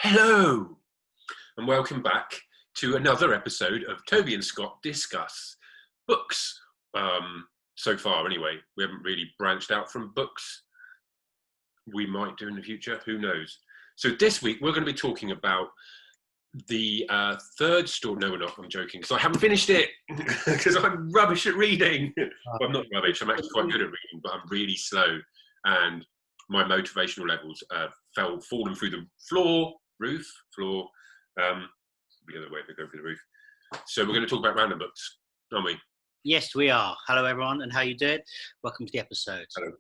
Hello, and welcome back to another episode of Tobie and Scott discuss books. So far, anyway, we haven't really branched out from books. We might do in the future, who knows? So this week, we're going to be talking about the third story. No, we're not, I'm joking, because I haven't finished it, because I'm rubbish at reading. Well, I'm not rubbish, I'm actually quite good at reading, but I'm really slow, and my motivational levels fallen through the floor, the other way they go through the roof. So we're going to talk about random books, aren't we? Yes, we are. Hello, everyone, and how you doing? Welcome to the episode. Hello.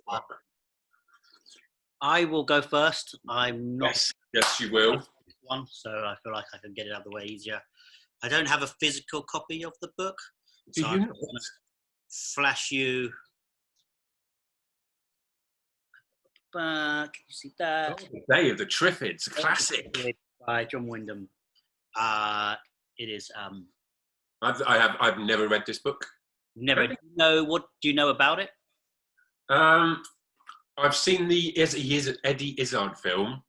I will go first. I'm not. Yes, you will. One, so I feel like I can get it out of the way easier. I don't have a physical copy of the book, so I'm going to flash you. Can you see that? Oh, the Day of the Triffids, a classic by John Wyndham. It is. I've never read this book. Never. What do you know about it? I've seen the Eddie Izzard film.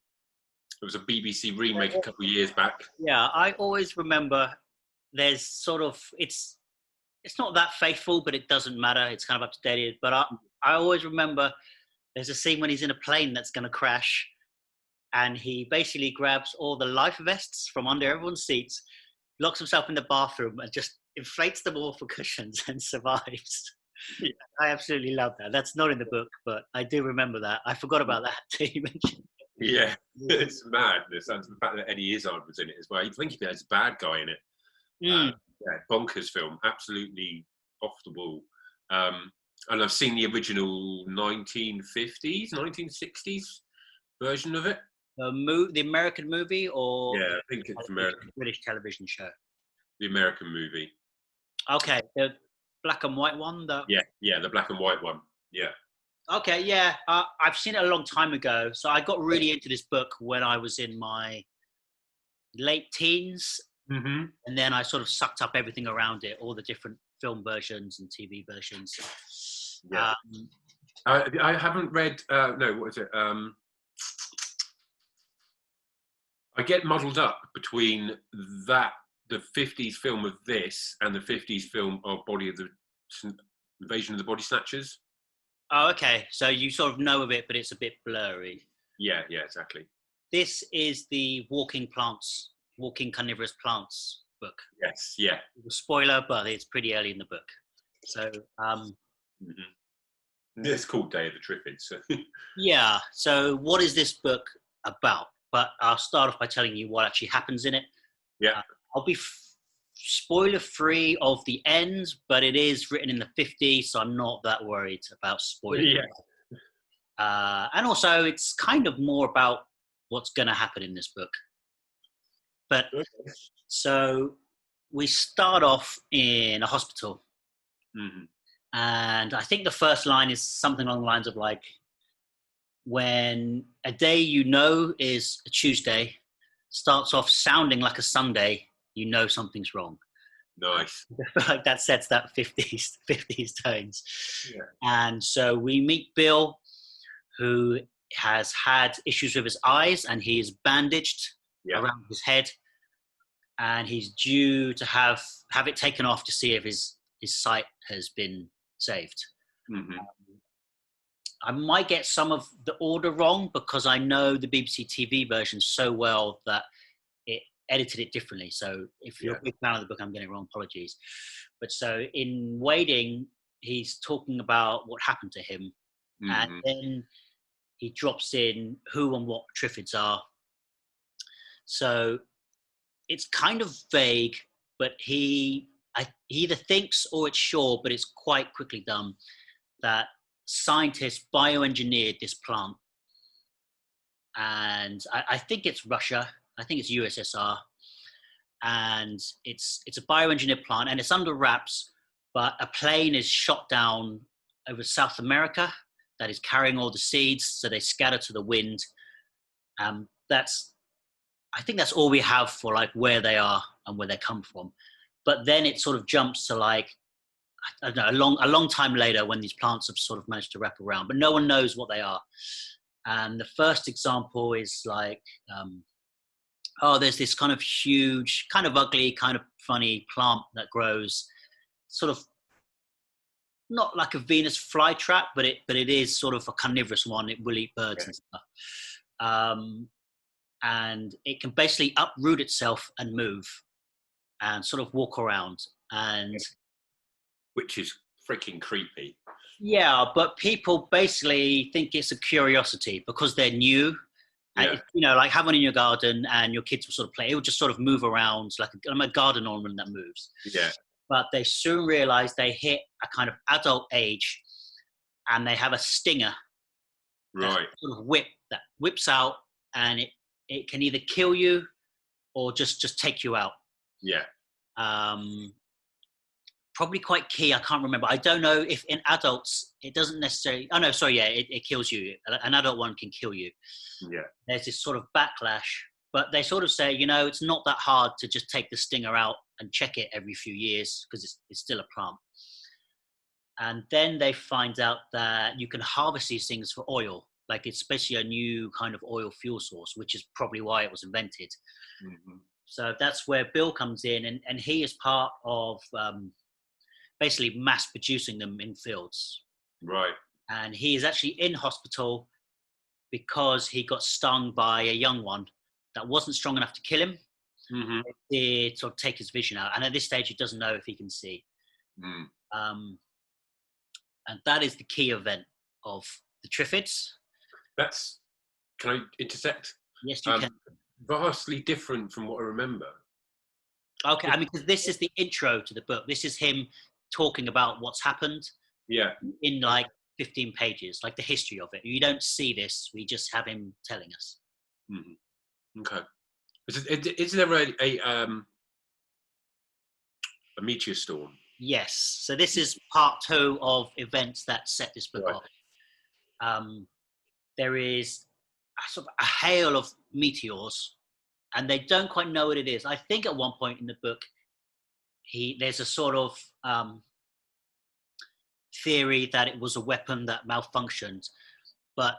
It was a BBC remake a couple of years back. Yeah, I always remember. There's sort of it's not that faithful, but it doesn't matter. It's kind of up to date. But I always remember. There's a scene when he's in a plane that's going to crash, and he basically grabs all the life vests from under everyone's seats, locks himself in the bathroom, and just inflates them all for cushions and survives. Yeah. I absolutely love that. That's not in the book, but I do remember that. I forgot about that till you mentioned. Yeah, it's madness. And the fact that Eddie Izzard was in it as well. You'd think if there's a bad guy in it. Yeah, bonkers film. Absolutely off the wall. And I've seen the original 1950s, 1960s version of it. The American movie, or yeah, I think it's American. British television show. The American movie. Okay, the black and white one. Yeah, the black and white one. Yeah. Okay, yeah, I've seen it a long time ago. So I got really into this book when I was in my late teens, and then I sort of sucked up everything around it, all the different film versions and TV versions. Yeah. I haven't read. No, what is it? I get muddled up between the 50s film of this and the 50s film of Invasion of the Body Snatchers. Oh, okay. So you sort of know of it, but it's a bit blurry. Yeah, exactly. This is the Walking Carnivorous Plants book. Yes, yeah. Spoiler, but it's pretty early in the book. So, It's called Day of the Triffids. So. Yeah. So what is this book about? But I'll start off by telling you what actually happens in it. Yeah. I'll be spoiler-free of the end, but it is written in the 50s, so I'm not that worried about spoilers. Yeah. And also, it's kind of more about what's going to happen in this book. But so we start off in a hospital. And I think the first line is something along the lines of like, when a day you know is a Tuesday, starts off sounding like a Sunday, you know something's wrong. Nice. Like that sets that 50s tones. Yeah. And so we meet Bill, who has had issues with his eyes, and he is bandaged around his head, and he's due to have it taken off to see if his sight has been saved. I might get some of the order wrong because I know the BBC TV version so well that it edited it differently. So if you're a big fan of the book, I'm getting it wrong, apologies. But so in Waiting, he's talking about what happened to him. And then he drops in who and what Triffids are. So it's kind of vague, but he either thinks or it's sure, but it's quite quickly done, that scientists bioengineered this plant. And I think it's Russia. I think it's USSR. And it's a bioengineered plant, and it's under wraps, but a plane is shot down over South America that is carrying all the seeds, so they scatter to the wind. I think that's all we have for like where they are and where they come from. But then it sort of jumps to like, I don't know, a long time later when these plants have sort of managed to wrap around, but no one knows what they are. And the first example is like oh, there's this kind of huge, kind of ugly, kind of funny plant that grows sort of not like a Venus flytrap, but it is sort of a carnivorous one. It will eat birds and stuff. And it can basically uproot itself and move and sort of walk around. And which is freaking creepy. yeah, but people basically think it's a curiosity because they're new. And you know, like have one in your garden and your kids will sort of play. It will just sort of move around like a garden ornament that moves. Yeah. But they soon realize they hit a kind of adult age and they have a stinger. Right. Sort of that whips out, and it can either kill you or just take you out. Yeah. Probably quite key. I can't remember. I don't know if in adults it doesn't necessarily. Oh no, sorry. Yeah, it kills you. An adult one can kill you. Yeah. There's this sort of backlash, but they sort of say, you know, it's not that hard to just take the stinger out and check it every few years because it's still a plant. And then they find out that you can harvest these things for oil. Like it's basically a new kind of oil fuel source, which is probably why it was invented. Mm-hmm. So that's where Bill comes in, and he is part of basically mass producing them in fields. Right. And he is actually in hospital because he got stung by a young one that wasn't strong enough to kill him. Mm-hmm. It did sort of take his vision out. And at this stage, he doesn't know if he can see. Mm. And that is the key event of the Triffids. Can I intersect? Yes, you can. Vastly different from what I remember. Okay, I mean, because this is the intro to the book. This is him talking about what's happened. Yeah. In like 15 pages, like the history of it. You don't see this. We just have him telling us. Mm-hmm. Okay. Is there a meteor storm? Yes. So this is part 2 of events that set this book off. There is sort of a hail of meteors, and they don't quite know what it is. I think at one point in the book, there's a sort of theory that it was a weapon that malfunctioned, but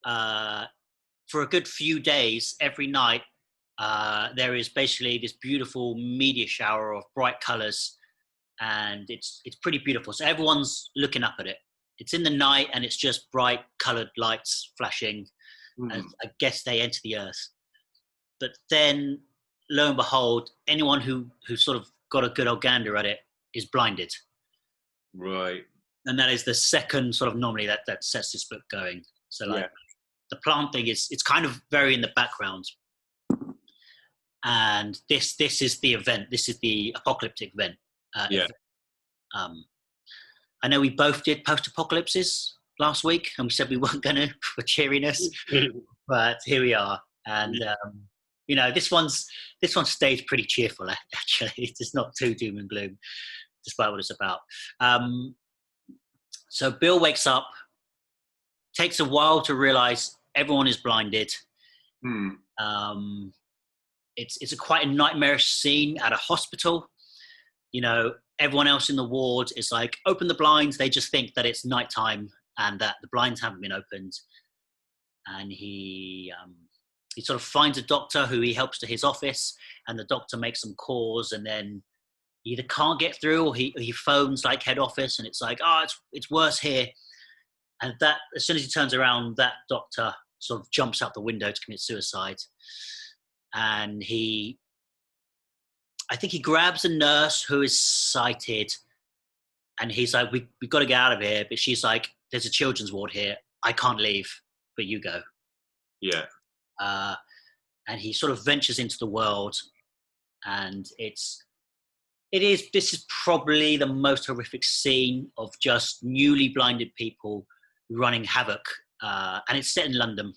for a good few days, every night, there is basically this beautiful meteor shower of bright colors, and it's pretty beautiful. So everyone's looking up at it. It's in the night, and it's just bright colored lights flashing. As I guess they enter the earth. But then, lo and behold, anyone who sort of got a good old gander at it is blinded. Right. And that is the second sort of anomaly that sets this book going. So like the plant thing it's kind of very in the background. And this is the event. This is the apocalyptic event. I know we both did post-apocalypses last week, and we said we weren't going to for cheeriness, but here we are. And you know, this one stays pretty cheerful. Actually, it's not too doom and gloom, despite what it's about. So Bill wakes up. Takes a while to realize everyone is blinded. It's quite a nightmarish scene at a hospital. You know, everyone else in the ward is like, open the blinds. They just think that it's nighttime and that the blinds haven't been opened. And he sort of finds a doctor who he helps to his office, and the doctor makes some calls, and then he either can't get through or he phones like head office, and it's like, oh, it's worse here. And that, as soon as he turns around, that doctor sort of jumps out the window to commit suicide. And I think he grabs a nurse who is sighted, and he's like, we've got to get out of here. But she's like, there's a children's ward here. I can't leave, but you go. Yeah. And he sort of ventures into the world, and this is probably the most horrific scene of just newly blinded people running havoc. And it's set in London.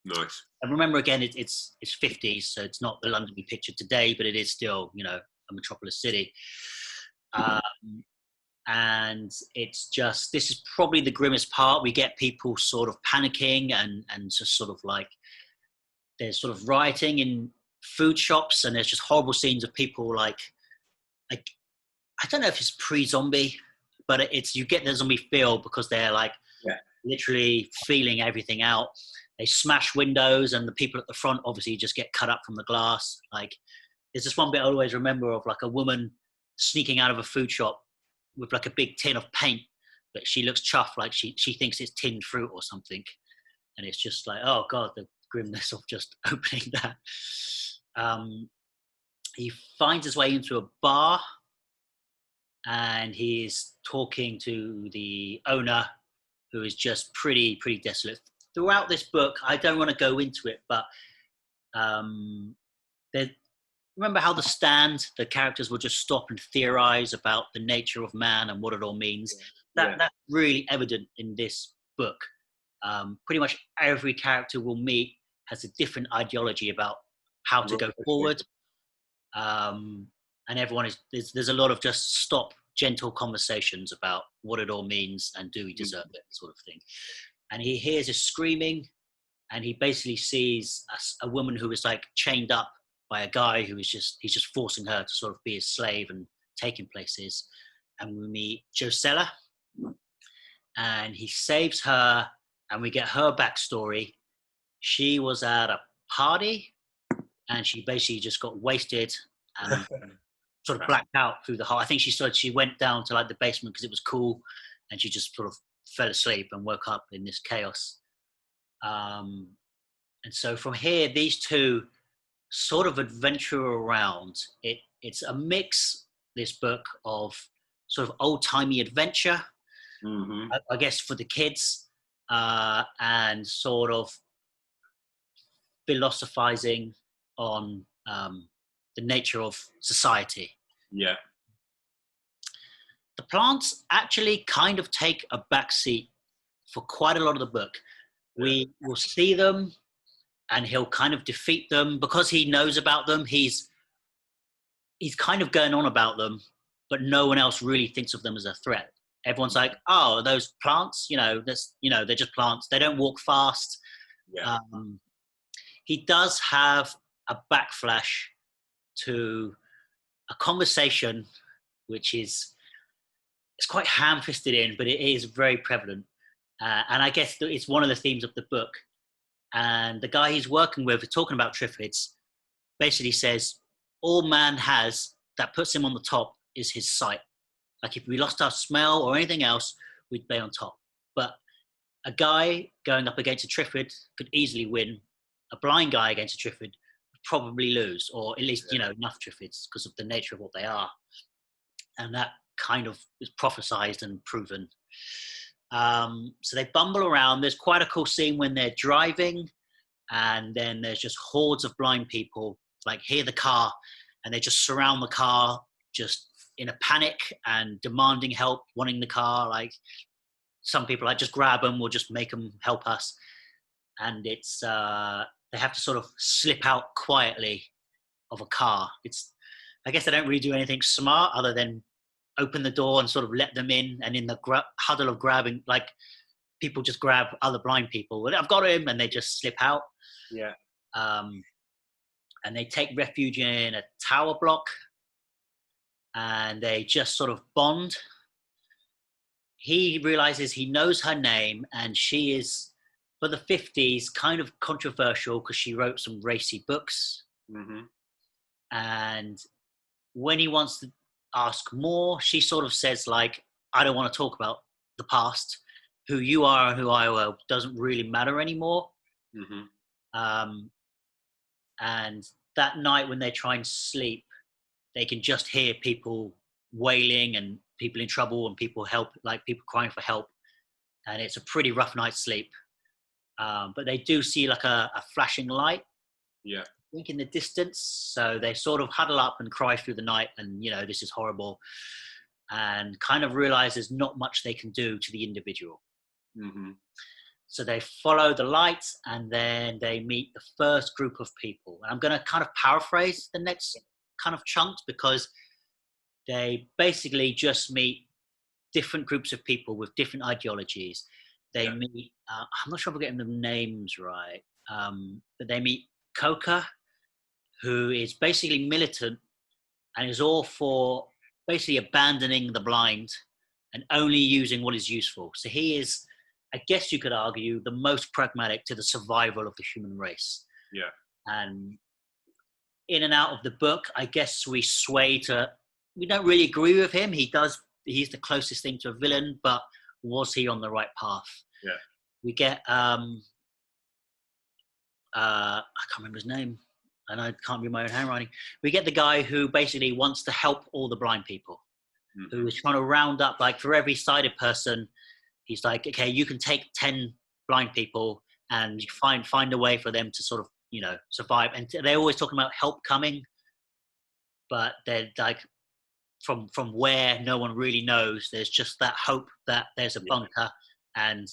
Nice. And remember, again, it's 50s, so it's not the London we picture today, but it is still, you know, a metropolis city. And it's just, this is probably the grimmest part. We get people sort of panicking and just sort of like, there's sort of rioting in food shops, and there's just horrible scenes of people like I don't know if it's pre-zombie, but you get the zombie feel because they're like literally feeling everything out. they smash windows, and the people at the front obviously just get cut up from the glass. Like, there's this one bit I always remember of, like, a woman sneaking out of a food shop with like a big tin of paint, but she looks chuffed, like she thinks it's tinned fruit or something. And it's just like, oh God, the grimness of just opening that. He finds his way into a bar, and he's talking to the owner, who is just pretty desolate. Throughout this book, I don't want to go into it, but remember how The Stand, the characters will just stop and theorize about the nature of man and what it all means. That's really evident in this book. Pretty much every character we'll meet has a different ideology about how to go forward. And everyone there's a lot of just stop, gentle conversations about what it all means and do we deserve it, sort of thing. And he hears a screaming, and he basically sees a woman who is like chained up by a guy who is he's just forcing her to sort of be his slave and take him places. And we meet Josella, and he saves her, and we get her backstory. She was at a party, and she basically just got wasted and sort of blacked out through the whole. I think she went down to like the basement because it was cool, and she just sort of fell asleep and woke up in this chaos. And so from here, these two sort of adventure around. It's a mix, this book, of sort of old-timey adventure, I guess, for the kids, and sort of philosophizing on the nature of society. Yeah. The plants actually kind of take a backseat for quite a lot of the book. Yeah. We will see them, and he'll kind of defeat them because he knows about them. He's kind of going on about them, but no one else really thinks of them as a threat. Everyone's like, oh, those plants, they're just plants. They don't walk fast. Yeah. He does have a backflash to a conversation, which it's quite ham-fisted in, but it is very prevalent. And I guess it's one of the themes of the book. And the guy he's working with, talking about Triffids, basically says, all man has that puts him on the top is his sight. Like, if we lost our smell or anything else, we'd be on top. But a guy going up against a Triffid could easily win. A blind guy against a Triffid would probably lose, or at least, enough Triffids because of the nature of what they are. And that kind of is prophesized and proven. So they bumble around. There's quite a cool scene when they're driving, and then there's just hordes of blind people, like, hear the car, and they just surround the car, just in a panic and demanding help, wanting the car. Like, some people like, just grab them, we'll just make them help us. And it's they have to sort of slip out quietly of a car. I guess they don't really do anything smart other than open the door and sort of let them in, and in the huddle of grabbing, like, people just grab other blind people. Well, I've got him, and they just slip out. Yeah. And they take refuge in a tower block, and they just sort of bond. He realizes he knows her name, and she is, for the 50s, kind of controversial because she wrote some racy books. And when he wants to ask more, she sort of says, like, I don't want to talk about the past. Who you are and who I were doesn't really matter anymore. And that night when they try and sleep, they can just hear people wailing and people in trouble and people people crying for help. And it's a pretty rough night's sleep. But they do see like a flashing light. Yeah. I think in the distance. So they sort of huddle up and cry through the night, and, this is horrible, and kind of realize there's not much they can do to the individual. So they follow the light, and then they meet the first group of people. And I'm going to kind of paraphrase the next kind of chunks, because they basically just meet different groups of people with different ideologies. They meet, I'm not sure if I'm getting the names right, but they meet Coca, who is basically militant and is all for basically abandoning the blind and only using what is useful. So he is I guess you could argue, the most pragmatic to the survival of the human race. Yeah. And in and out of the book, I guess we sway to, we don't really agree with him. He's the closest thing to a villain, but was he on the right path? Yeah. We get, I can't remember his name, and I can't read my own handwriting. We get the guy who basically wants to help all the blind people, who is trying to round up, like, for every sighted person, he's like, okay, you can take 10 blind people and find a way for them to sort of, survive. And they're always talking about help coming, but they're like, from where no one really knows, there's just that hope that there's a bunker, and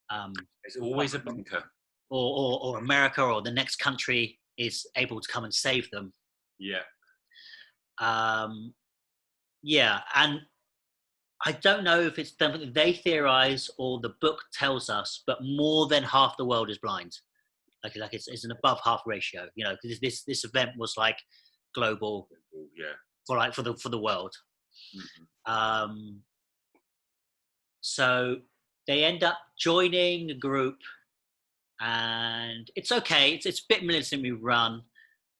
there's always a bunker, or America or the next country is able to come and save them. And I don't know if it's something that they theorize or the book tells us, but more than half the world is blind. Like it's an above half ratio, because this event was like global, for the world. So they end up joining a group, and it's okay. It's a bit militantly run.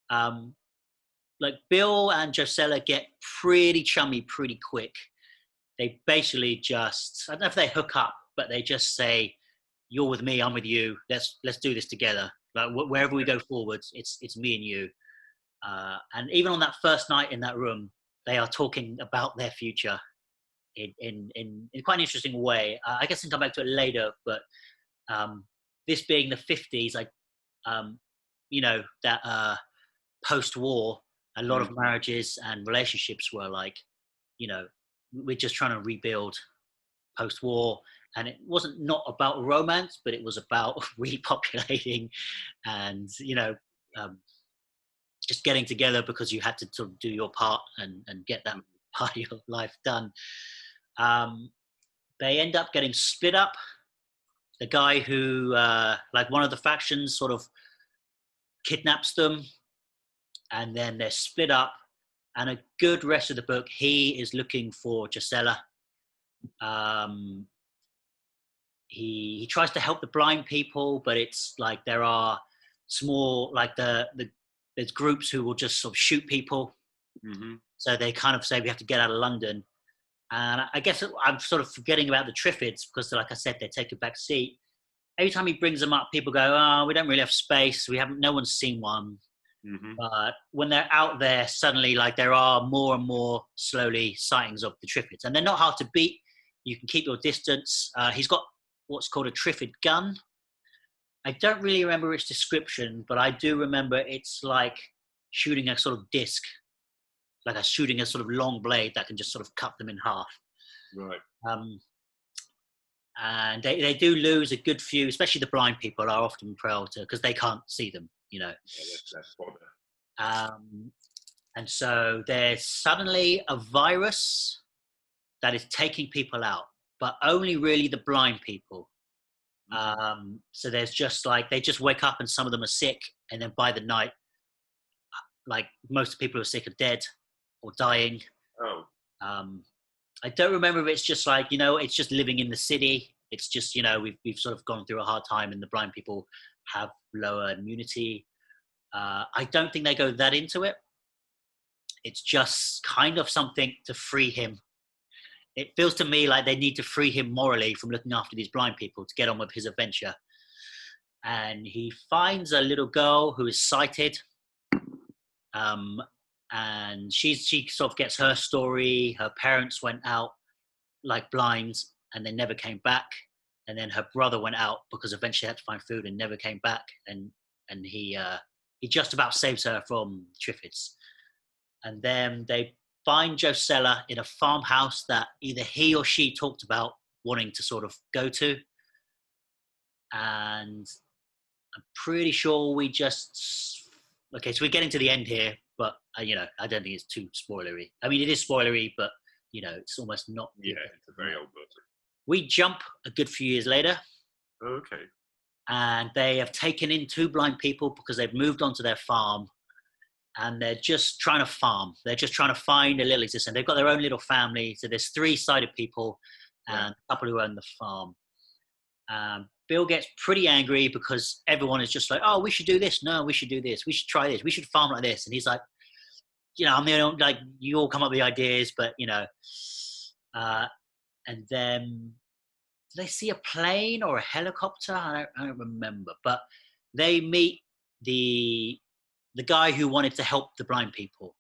Like Bill and Josella get pretty chummy pretty quick. They basically just, I don't know if they hook up, but they just say, "You're with me, I'm with you. Let's do this together. Like wherever we go forwards, it's me and you." And even on that first night in that room, they are talking about their future in quite an interesting way. I guess I can come back to it later, but this being the 50s, that post-war, a lot of marriages and relationships were like, we're just trying to rebuild post-war. And it wasn't not about romance, but it was about repopulating and, just getting together because you had to sort of do your part and get that part of your life done. They end up getting split up. The guy who, one of the factions sort of kidnaps them, and then they're split up. And a good rest of the book, he is looking for Gisela. He tries to help the blind people, but it's like there are small, like there's groups who will just sort of shoot people. So they kind of say we have to get out of London. And I guess I'm sort of forgetting about the Triffids because, like I said, they take a back seat. Every time he brings them up, people go, "Oh, we don't really have space. No one's seen one." But when they're out there, suddenly, like, there are more and more slowly sightings of the Triffids, and they're not hard to beat. You can keep your distance. He's got what's called a Triffid gun. I don't really remember its description, but I do remember it's like shooting a sort of disc, like shooting a sort of long blade that can just sort of cut them in half. Right. And they do lose a good few, especially the blind people are often prone to, because they can't see them, That's bother. And so there's suddenly a virus that is taking people out, but only really the blind people. So there's just like, they just wake up and some of them are sick. And then by the night, like most people who are sick are dead or dying. I don't remember if it's just like, it's just living in the city. It's just, we've sort of gone through a hard time and the blind people have lower immunity. I don't think they go that into it. It's just kind of something to free him. It feels to me like they need to free him morally from looking after these blind people to get on with his adventure. And he finds a little girl who is sighted. And she sort of gets her story. Her parents went out like blind and they never came back. And then her brother went out because eventually had to find food and never came back. And he just about saves her from Triffids. And then they find Josella in a farmhouse that either he or she talked about wanting to sort of go to. And I'm pretty sure okay, so we're getting to the end here, but I don't think it's too spoilery. I mean, it is spoilery, but it's almost not. Yeah, it's a very old book. We jump a good few years later. Okay. And they have taken in 2 blind people because they've moved onto their farm. And they're just trying to farm. They're just trying to find a little existence. They've got their own little family. So there's 3 sighted people and a couple who own the farm. Bill gets pretty angry because everyone is just like, oh, we should do this. No, we should do this. We should try this. We should farm like this. And he's like, I'm the only, like, you all come up with ideas, but, and then do they see a plane or a helicopter? I don't remember. But they meet the guy who wanted to help the blind people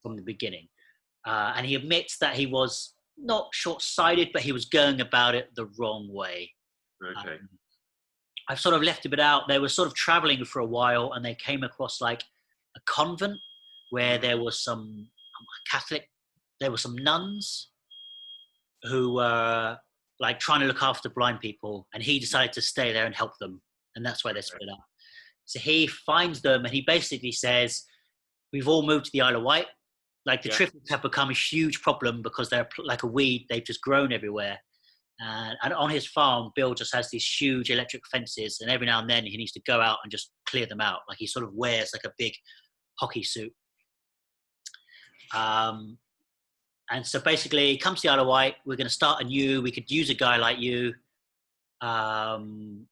from the beginning. And he admits that he was not short-sighted, but he was going about it the wrong way. Okay. I've sort of left a bit out. They were sort of traveling for a while, and they came across like a convent where there was some there were some nuns who were like trying to look after blind people, and he decided to stay there and help them. And that's why they split up. So he finds them, and he basically says, we've all moved to the Isle of Wight. Like the Triffids have become a huge problem because they're like a weed. They've just grown everywhere. And on his farm, Bill just has these huge electric fences, and every now and then he needs to go out and just clear them out. Like he sort of wears like a big hockey suit. And so basically, he comes to the Isle of Wight. We're going to start anew. We could use a guy like you. Come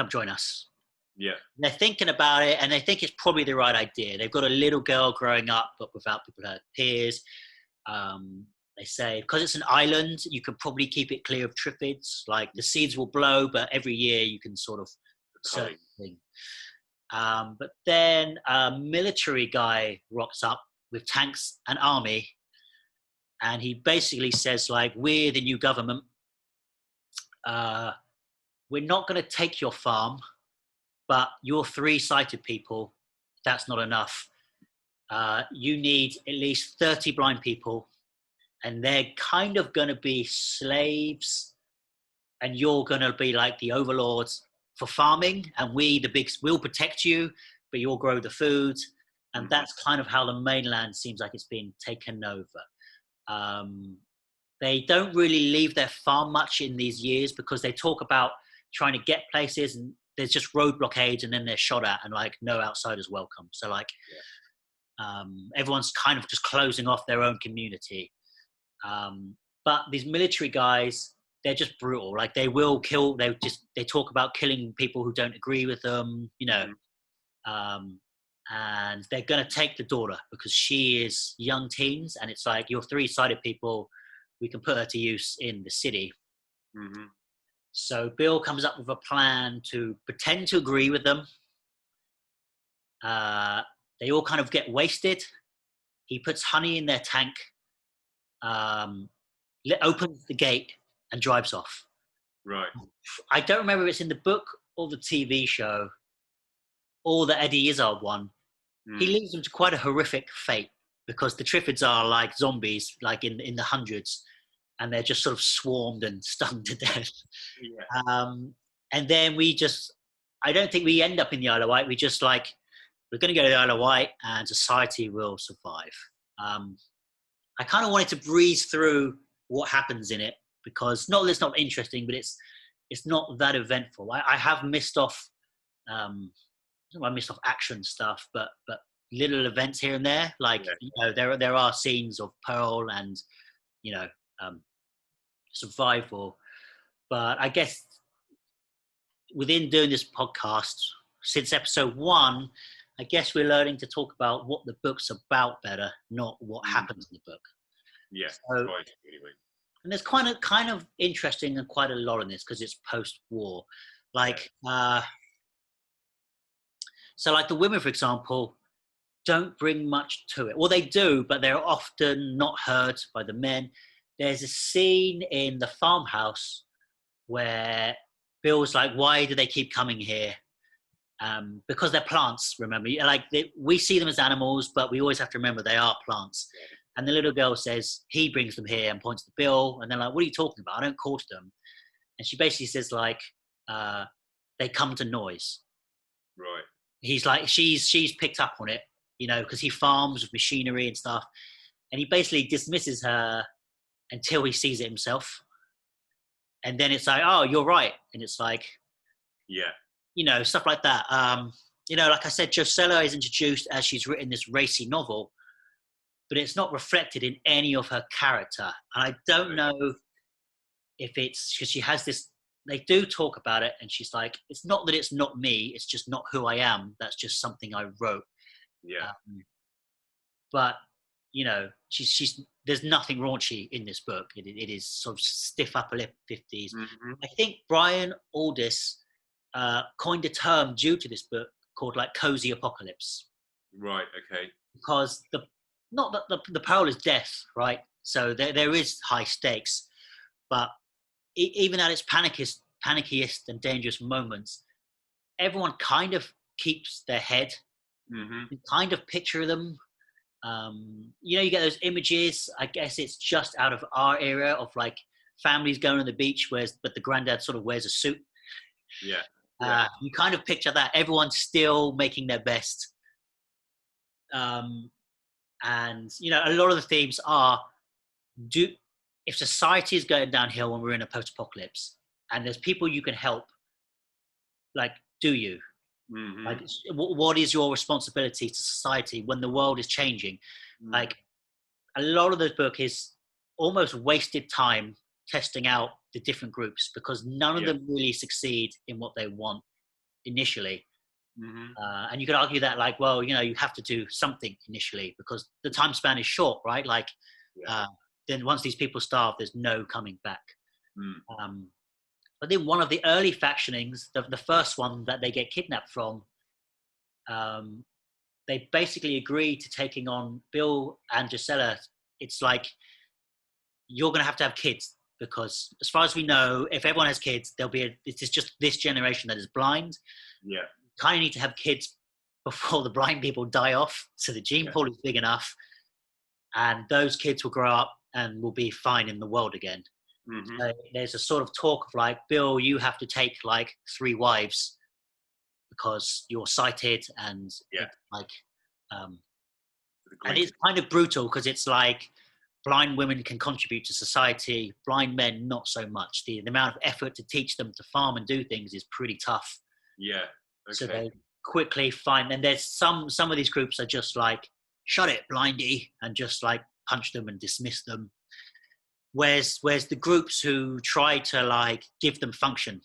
join us. Yeah. They're thinking about it, and they think it's probably the right idea. They've got a little girl growing up, but without people her peers. They say, because it's an island, you can probably keep it clear of Triffids. Like the seeds will blow, but every year you can sort of certain thing. But then a military guy rocks up with tanks and army, and he basically says, like, we're the new government. We're not going to take your farm, but you're three-sighted people. That's not enough. You need at least 30 blind people, and they're kind of going to be slaves, and you're going to be like the overlords for farming, and we'll protect you, but you'll grow the food. And that's kind of how the mainland seems like it's being taken over. They don't really leave their farm much in these years because they talk about trying to get places, and there's just road blockades, and then they're shot at, and like no outsiders welcome. So like everyone's kind of just closing off their own community. But these military guys, they're just brutal. Like they will kill. They talk about killing people who don't agree with them. And they're going to take the daughter because she is young teens, and it's like, you're three-sided people. We can put her to use in the city. Mm-hmm. So Bill comes up with a plan to pretend to agree with them. They all kind of get wasted. He puts honey in their tank, opens the gate, and drives off. Right. I don't remember if it's in the book or the TV show or the Eddie Izzard one. He leaves them to quite a horrific fate because the Triffids are like zombies, like in the hundreds, and they're just sort of swarmed and stung to death. Yeah. And then I don't think we end up in the Isle of Wight. We're going to go to the Isle of Wight and society will survive. I kind of wanted to breeze through what happens in it because it's not interesting, but it's not that eventful. I have missed off, I missed off action stuff, but little events here and there. Like there are scenes of Pearl and survival. But I guess within doing this podcast, since episode 1, I guess we're learning to talk about what the book's about better, not what happens in the book. Yeah. So, anyway. And there's kind of interesting and quite a lot in this because it's post-war. So like the women, for example, don't bring much to it. Well, they do, but they're often not heard by the men. There's a scene in the farmhouse where Bill's like, why do they keep coming here? Because they're plants, remember. We see them as animals, but we always have to remember they are plants. And the little girl says, he brings them here, and points to Bill. And they're like, what are you talking about? I don't call to them. And she basically says, like, they come to noise. Right. He's like, she's picked up on it, because he farms with machinery and stuff. And he basically dismisses her until he sees it himself. And then it's like, oh, you're right. And it's like, stuff like that. Like I said, Josella is introduced as she's written this racy novel, but it's not reflected in any of her character. And I don't know if it's because she has this. They do talk about it, and she's like, "It's not that it's not me. It's just not who I am. That's just something I wrote." Yeah. But she's there's nothing raunchy in this book. It is sort of stiff upper lip 50s. Mm-hmm. I think Brian Aldiss coined a term due to this book called like cozy apocalypse. Right. Okay. Because not that the peril is death, right? So there is high stakes, but even at its panickiest and dangerous moments, everyone kind of keeps their head. Mm-hmm. You kind of picture them. You get those images. I guess it's just out of our era of like families going on the beach, but the granddad sort of wears a suit. Yeah. You kind of picture that everyone's still making their best. And a lot of the themes are if society is going downhill when we're in a post-apocalypse and there's people you can help, like, do you? Mm-hmm. Like, what is your responsibility to society when the world is changing? Mm-hmm. Like, a lot of this book is almost wasted time testing out the different groups because none of them really succeed in what they want initially. Mm-hmm. And you could argue that, like, well, you have to do something initially because the time span is short, right? Like, then once these people starve, there's no coming back. But then one of the early factionings, the first one that they get kidnapped from, they basically agree to taking on Bill and Gisela. It's like, you're going to have kids because as far as we know, if everyone has kids, it's just this generation that is blind. Yeah. Kind of need to have kids before the blind people die off. So the gene pool is big enough and those kids will grow up and will be fine in the world again. Mm-hmm. So there's a sort of talk of like, Bill, you have to take like 3 wives because you're sighted and and it's kind of brutal because it's like blind women can contribute to society, blind men not so much. The amount of effort to teach them to farm and do things is pretty tough. Yeah. Okay. So they quickly find, and there's some of these groups are just like, shut it, blindy, and just like punch them and dismiss them. Whereas the groups who try to like give them function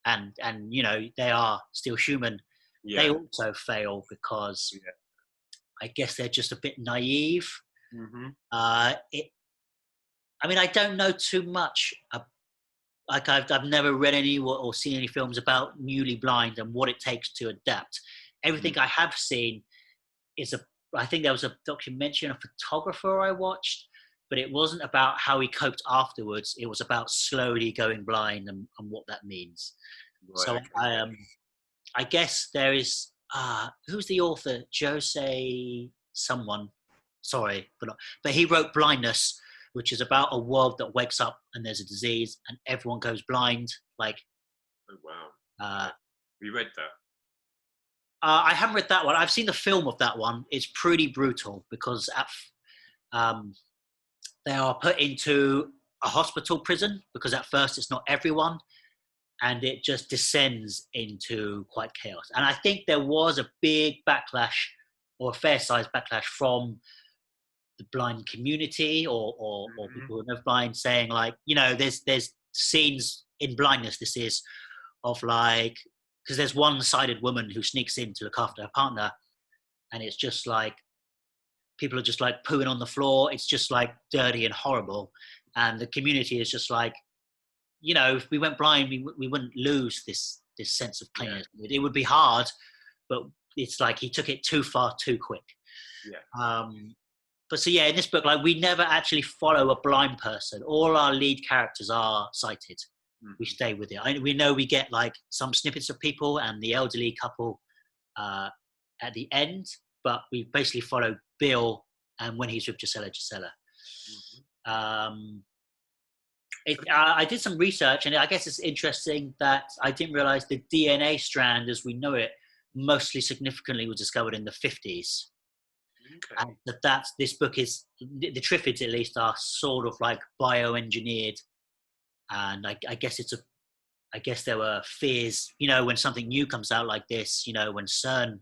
and they are still human, they also fail because I guess they're just a bit naive. Mm-hmm. I don't know too much. Like I've never read any or seen any films about newly blind and what it takes to adapt. Everything I have seen is I think there was a documentary on a photographer I watched, but it wasn't about how he coped afterwards. It was about slowly going blind and what that means. Right, so I guess there is, who's the author? Jose someone, sorry, but he wrote Blindness, which is about a world that wakes up and there's a disease and everyone goes blind. Like, oh wow! Have you read that? I haven't read that one. I've seen the film of that one. It's pretty brutal because they are put into a hospital prison because at first it's not everyone, and it just descends into quite chaos. And I think there was a big backlash, or a fair-sized backlash from the blind community or people who are blind, saying like, there's scenes in Blindness. This is of like, because there's one-sided woman who sneaks in to look after her partner, and it's just like people are just like pooing on the floor. It's just like dirty and horrible, and the community is just like, if we went blind, we wouldn't lose this sense of cleanliness. Yeah. It would be hard, but it's like he took it too far too quick. Yeah. But so in this book, like, we never actually follow a blind person. All our lead characters are sighted. We stay with it. We know we get like some snippets of people and the elderly couple at the end, but we basically follow Bill and when he's with Gisela. I did some research, and I guess it's interesting that I didn't realize the DNA strand as we know it mostly significantly was discovered in the 50s. Okay. And this book is, the Triffids at least are sort of like bioengineered. And I guess there were fears, when something new comes out like this, when CERN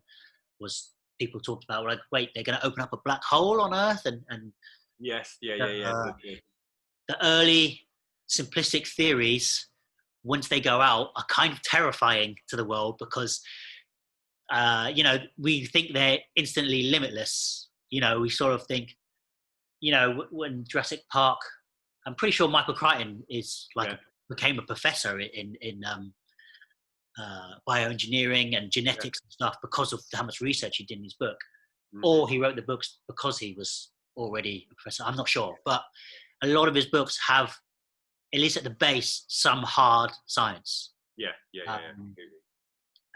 was, people talked about like, wait, they're going to open up a black hole on Earth, and yes, yeah. The early simplistic theories, once they go out, are kind of terrifying to the world because, we think they're instantly limitless. We sort of think, when Jurassic Park, I'm pretty sure Michael Crichton became a professor in bioengineering and genetics and stuff because of how much research he did in his book. Or he wrote the books because he was already a professor. I'm not sure, but a lot of his books have, at least at the base, some hard science.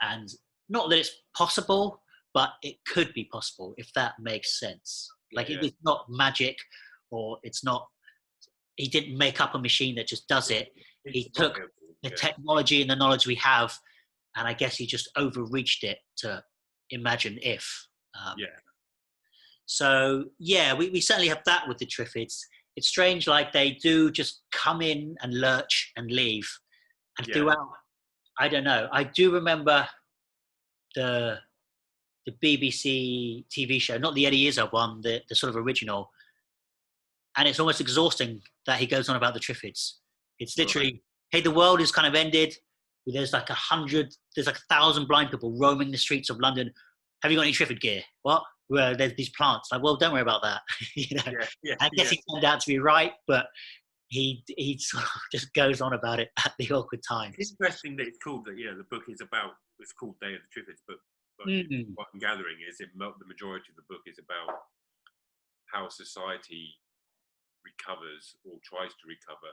And not that it's possible, but it could be possible if that makes sense. It's not magic, or it's not. He didn't make up a machine that just does it. He took the technology and the knowledge we have, and I guess he just overreached it to imagine if. So we certainly have that with the Triffids. It's strange, like they do just come in and lurch and leave, and throughout, I don't know. I do remember the BBC TV show, not the Eddie Izzard one, the sort of original, and it's almost exhausting that he goes on about the Triffids. It's literally, hey, the world is kind of ended. There's like 1,000 blind people roaming the streets of London. Have you got any Triffid gear? What? Well, there's these plants. Like, well, don't worry about that. I guess he turned out to be right, but he sort of just goes on about it at the awkward times. It's interesting that it's called that. The book is about. It's called Day of the Triffids, but what I'm gathering is the majority of the book is about how society recovers or tries to recover.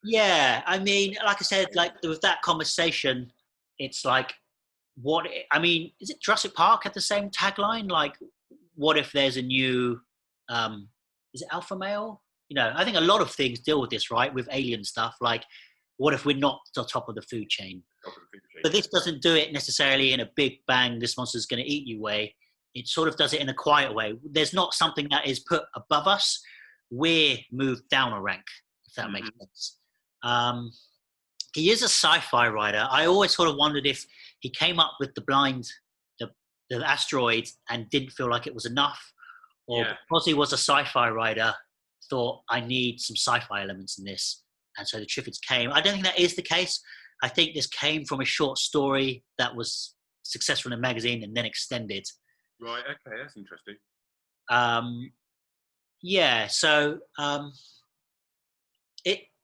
Yeah, I mean, like I said, like with that conversation, it's like, is it Jurassic Park had the same tagline? Like, what if there's a new, is it alpha male? I think a lot of things deal with this, right? With alien stuff, like, what if we're not the top of the food chain? But this doesn't do it necessarily in a big bang, this monster's going to eat you way. It sort of does it in a quiet way. There's not something that is put above us. We're moved down a rank, if that makes sense. He is a sci-fi writer. I always sort of wondered if he came up with the asteroid and didn't feel like it was enough, or because he was a sci-fi writer, thought, I need some sci-fi elements in this. And so the Triffids came. I don't think that is the case. I think this came from a short story that was successful in a magazine and then extended. Right, okay, that's interesting.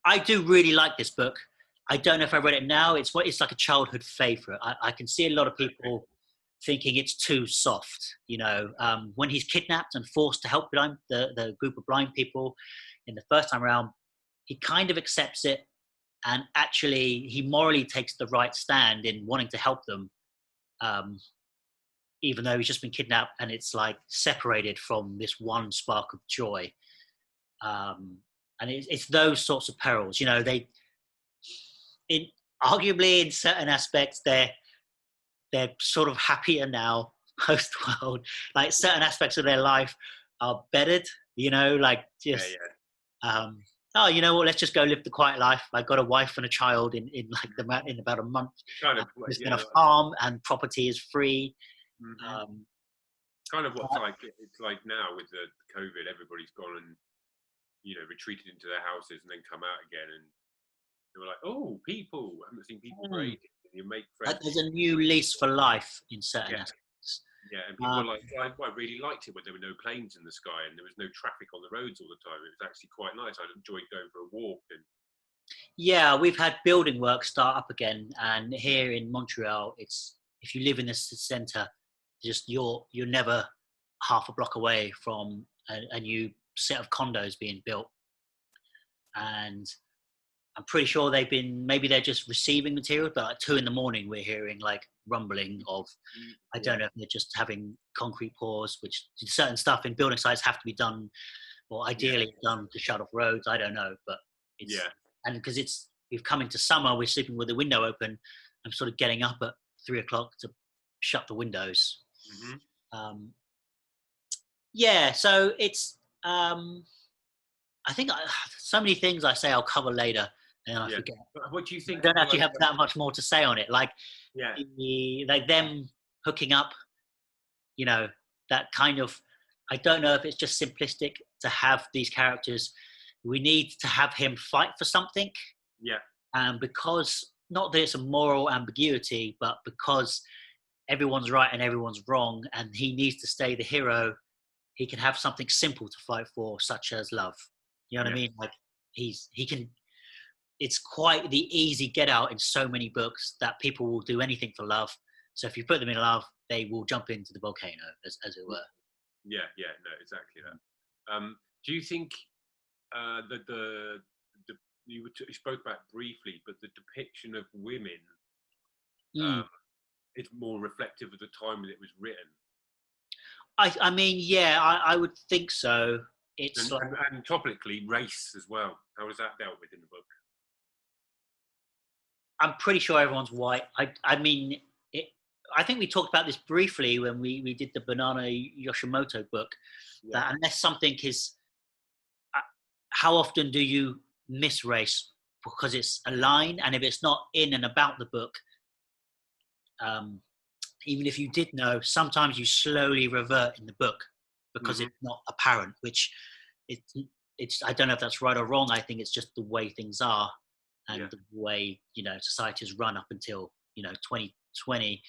I do really like this book. I don't know if I read it now. It's like a childhood favorite. I can see a lot of people thinking it's too soft. When he's kidnapped and forced to help the group of blind people in the first time around, he kind of accepts it, and actually he morally takes the right stand in wanting to help them, even though he's just been kidnapped and it's like separated from this one spark of joy. And it's those sorts of perils, arguably in certain aspects, they're sort of happier now post-world. Like certain aspects of their life are bettered, you know what, let's just go live the quiet life. I got a wife and a child in about a month. Kind of, just in a farm, and property is free. Kind of it's like now with the COVID, everybody's gone and retreated into their houses and then come out again, and they were like, oh, people, I haven't seen people for ages. And you make friends. There's a new lease for life in certain aspects. Yeah, and people were like, I really liked it when there were no planes in the sky and there was no traffic on the roads all the time. It was actually quite nice. I enjoyed going for a walk. And we've had building work start up again, and here in Montreal, it's, if you live in the centre, just you're never half a block away from a new set of condos being built. And I'm pretty sure maybe they're just receiving material, but at 2 a.m, we're hearing like rumbling of, I don't know if they're just having concrete pours, which certain stuff in building sites have to be done, or ideally done to shut off roads. I don't know, but and because we've come into summer, we're sleeping with the window open. I'm sort of getting up at 3 o'clock to shut the windows. So it's, I think so many things I say I'll cover later, and I forget. What do you think? I don't actually have that much more to say on it. Like, like them hooking up, that kind of, I don't know if it's just simplistic to have these characters we need to have him fight for something. Yeah. And because, not that it's a moral ambiguity, but because everyone's right and everyone's wrong, and he needs to stay the hero, he can have something simple to fight for, such as love. You know what I mean? Like he can. It's quite the easy get out in so many books that people will do anything for love. So if you put them in love, they will jump into the volcano, as it were. Yeah, no, exactly that. Do you think you spoke about briefly, but the depiction of women is more reflective of the time that it was written? I mean, yeah, I would think so. It's and topically, race as well. How was that dealt with in the book? I'm pretty sure everyone's white. I mean, I think we talked about this briefly when we did the Banana Yoshimoto book, that unless something is, how often do you miss race because it's a line, and if it's not in and about the book, even if you did know, sometimes you slowly revert in the book because it's not apparent, which it's I don't know if that's right or wrong. I think it's just the way things are. And the way, society has run up until, 2020.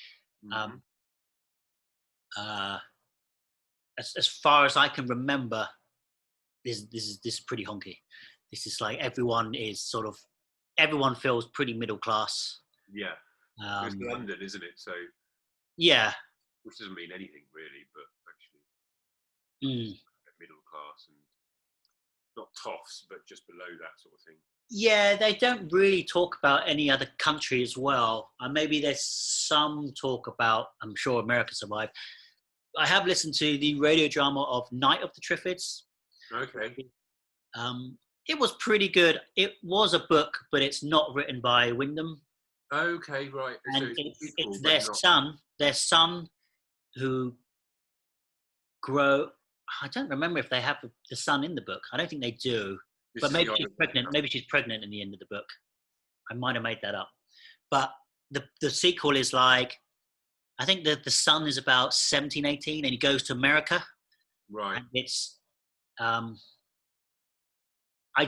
As far as I can remember, this is pretty honky. This is like everyone feels pretty middle class. Yeah. It's London, isn't it? So. Yeah. Which doesn't mean anything really, but actually middle class and not toffs, but just below that sort of thing. Yeah, they don't really talk about any other country as well. Maybe there's some talk about, I'm sure America survived. I have listened to the radio drama of Night of the Triffids. Okay. It was pretty good. It was a book, but it's not written by Wyndham. Okay, right. And so it's their son who I don't remember if they have the son in the book. I don't think they do. But maybe she's pregnant. Maybe she's pregnant in the end of the book. I might have made that up. But the sequel is like, I think the son is about 17, 18, and he goes to America. Right. And it's, I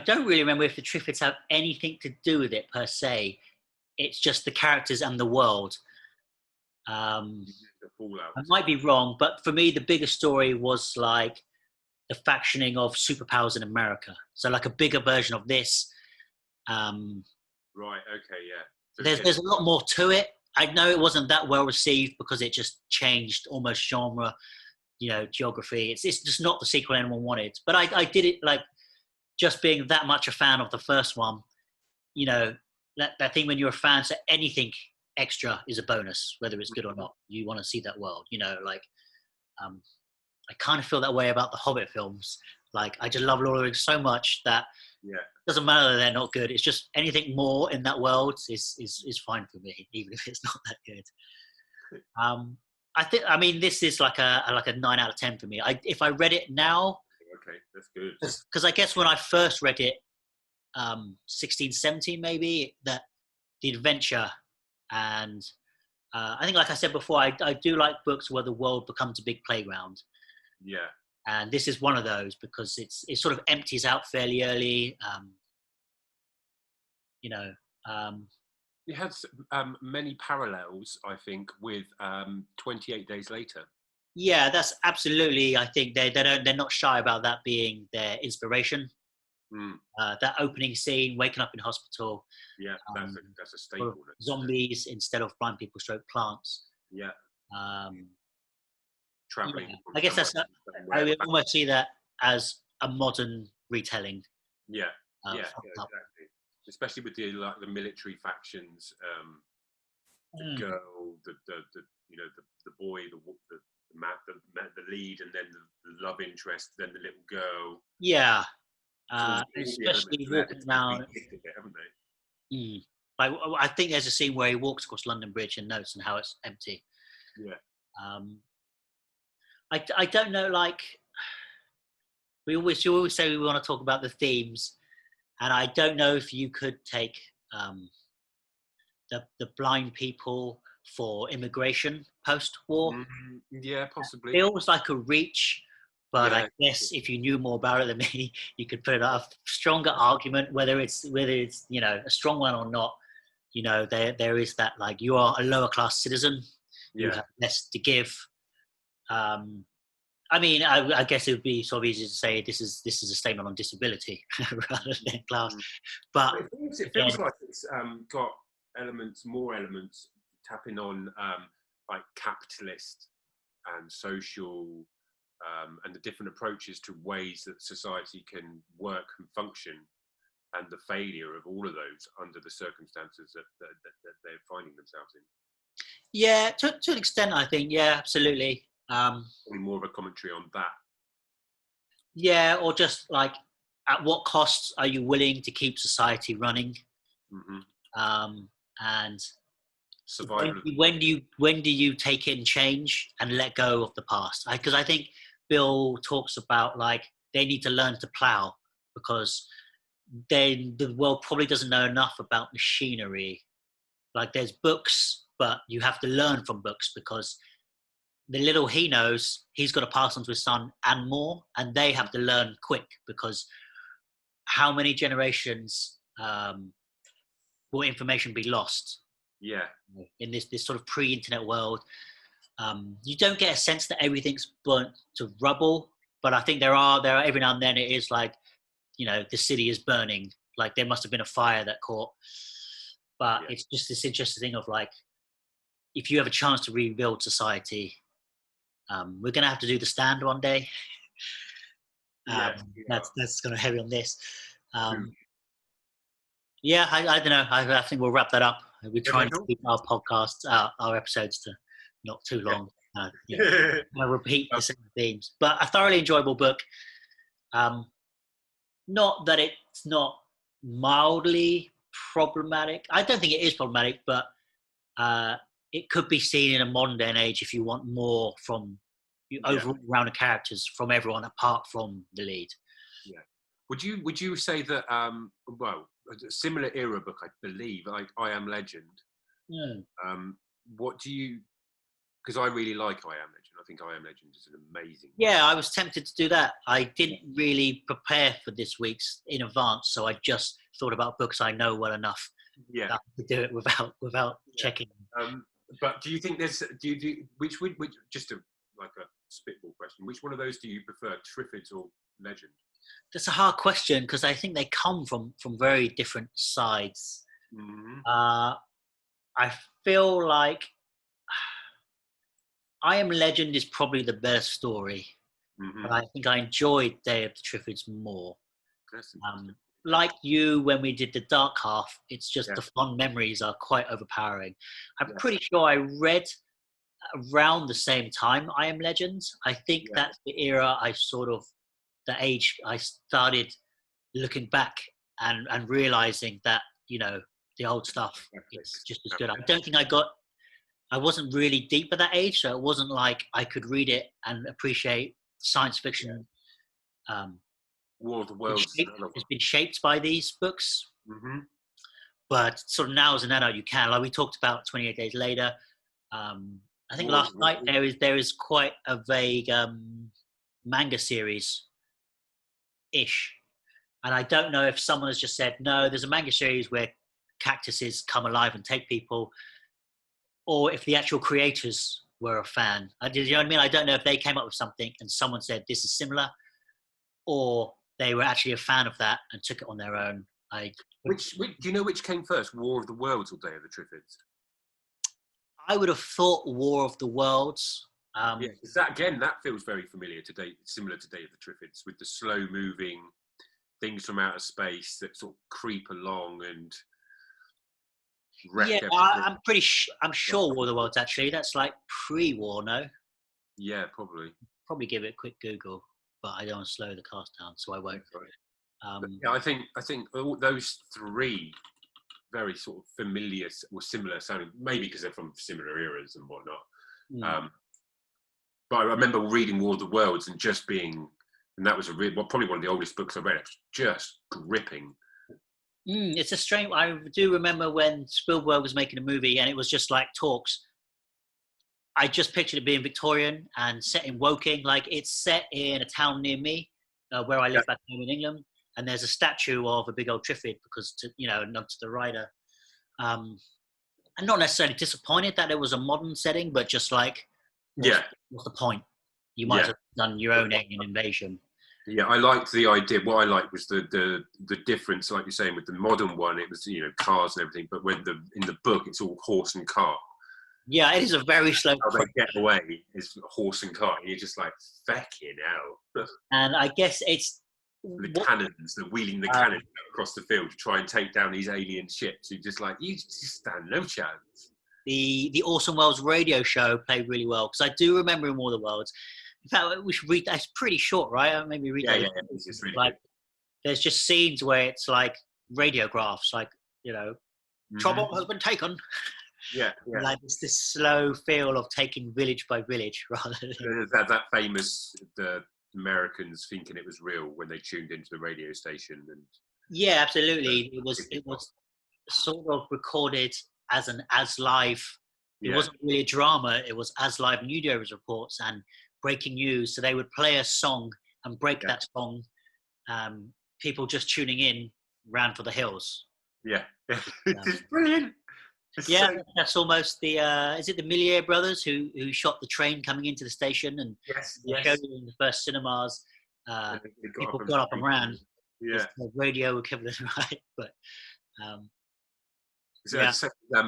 don't really remember if the Triffids have anything to do with it per se. It's just the characters and the world. I might be wrong, but for me, the biggest story was like the factioning of superpowers in America. So like a bigger version of this. Right. Okay. Yeah. So there's a lot more to it. I know it wasn't that well received because it just changed almost genre, geography. It's just not the sequel anyone wanted. But I did it like just being that much a fan of the first one. That thing when you're a fan, so anything extra is a bonus, whether it's good or not. You want to see that world. I kind of feel that way about the Hobbit films. Like, I just love Lord of the Rings so much that it doesn't matter that they're not good. It's just anything more in that world is fine for me, even if it's not that good. I mean, this is like a 9 out of 10 for me. If I read it now, okay, that's good. Because I guess when I first read it, 16, 17 maybe, that the adventure and I think, like I said before, I do like books where the world becomes a big playground. Yeah. And this is one of those because it sort of empties out fairly early. It has many parallels, I think, with 28 Days Later. Yeah, that's absolutely. I think they're not shy about that being their inspiration. That opening scene, waking up in hospital. Yeah, that's a staple. Zombies instead of blind people stroke plants. Yeah. Traveling. Yeah. I guess I would almost see that as a modern retelling. Yeah. Exactly. Especially with the military factions, the girl, the boy, the lead, and then the love interest, then the little girl. Yeah. Especially walking around. Haven't they? Like, I think there's a scene where he walks across London Bridge and notes and how it's empty. Yeah. I don't know. Like, you always say we want to talk about the themes, and I don't know if you could take the blind people for immigration post-war. Yeah, possibly. It feels like a reach, But I guess if you knew more about it than me, you could put a stronger argument, whether it's a strong one or not. There is that, like, you are a lower class citizen, you have less to give. I mean, I guess it would be sort of easy to say this is a statement on disability rather than class. But it feels like it's got more elements tapping on like capitalist and social. And the different approaches to ways that society can work and function, and the failure of all of those under the circumstances that they're finding themselves in. Yeah, to an extent, I think. Yeah, absolutely. Probably more of a commentary on that. Yeah, or just like, at what costs are you willing to keep society running? And survival. When do you take in change and let go of the past? Because I think Bill talks about, like, they need to learn to plow, because the world probably doesn't know enough about machinery. Like, there's books, but you have to learn from books, because the little he knows, he's got to pass on to his son and more, and they have to learn quick, because how many generations will information be lost? Yeah. In this sort of pre-internet world. You don't get a sense that everything's burnt to rubble, but I think there are every now and then it is like, the city is burning, like there must have been a fire that caught. But it's just this interesting thing of, like, if you have a chance to rebuild society, we're going to have to do The Stand one day. That's kind of heavy on this. I don't know. I think we'll wrap that up. We're trying to keep our podcasts, our episodes, to not too long. I repeat the same themes, but a thoroughly enjoyable book. Not that it's not mildly problematic. I don't think it is problematic, but it could be seen in a modern day and age if you want more from overall round of characters from everyone apart from the lead. Yeah. Would you say that a similar era book, I believe, like I Am Legend. What do you? Because I really like I Am Legend. I think I Am Legend is an amazing. Yeah, I was tempted to do that. I didn't really prepare for this week's in advance, so I just thought about books I know well enough to do it without checking. But do you think there's which just like a spitball question? Which one of those do you prefer, Triffids or Legend? That's a hard question, because I think they come from very different sides. I feel like I Am Legend is probably the better story, but I think I enjoyed Day of the Triffids more. Like you, when we did the Dark Half, it's just the fond memories are quite overpowering. I'm pretty sure I read around the same time I Am Legend. I think that's the era the age I started looking back and realizing that, the old stuff is just as good. I don't think I wasn't really deep at that age, so it wasn't like I could read it and appreciate science fiction. War of the Worlds has been shaped by these books. But sort of now as an adult, you can. Like we talked about 28 Days Later. I think last night there is quite a vague manga series ish, and I don't know if someone has just said no, there's a manga series where cactuses come alive and take people, or if the actual creators were a fan. You know what I mean? I don't know if they came up with something and someone said this is similar, or they were actually a fan of that and took it on their own. Which do you know which came first, War of the Worlds or Day of the Triffids? I would have thought War of the Worlds. That feels very familiar today, similar to Day of the Triffids, with the slow-moving things from outer space that sort of creep along and wreck everything. I'm sure War of the Worlds, actually. That's like pre-war, no? Yeah, probably. Probably give it a quick Google, but I don't want to slow the cast down, so I won't. I think all those three very sort of familiar or similar sounding, maybe because they're from similar eras and whatnot. But I remember reading War of the Worlds and just being, and that was probably one of the oldest books I read. It was just gripping. It's a strange. I do remember when Spielberg was making a movie, and it was just like talks. I just pictured it being Victorian and set in Woking. Like, it's set in a town near me, where I live back home in England, and there's a statue of a big old Triffid because, nod to the writer. I'm not necessarily disappointed that it was a modern setting, but just like, what's the point? You might have done your own alien invasion. Yeah, I liked the idea. What I liked was the difference, like you're saying, with the modern one, it was cars and everything, but when in the book it's all horse and cart. Yeah, it is a very slow. How they get away is horse and cart. And you're just like, fucking hell. And I guess it's cannons, wheeling the cannons across the field to try and take down these alien ships. You're just like, you just stand no chance. The Orson Welles radio show played really well because I do remember in War of the Worlds. In fact, we should read that. It's pretty short, right? Maybe read that. Yeah, it's just really like, there's just scenes where it's like radiographs, like, trouble has been taken. Yeah. Like this slow feel of taking village by village, rather than that famous the Americans thinking it was real when they tuned into the radio station. And yeah, absolutely, it was sort of recorded as live. It wasn't really a drama. It was as live news reports and breaking news. So they would play a song and break that song. People just tuning in ran for the hills. Yeah, it's brilliant. That's almost the. Is it the Millier brothers who shot the train coming into the station and showed it in the first cinemas? People got up and ran. Yeah, the radio equivalent, right? But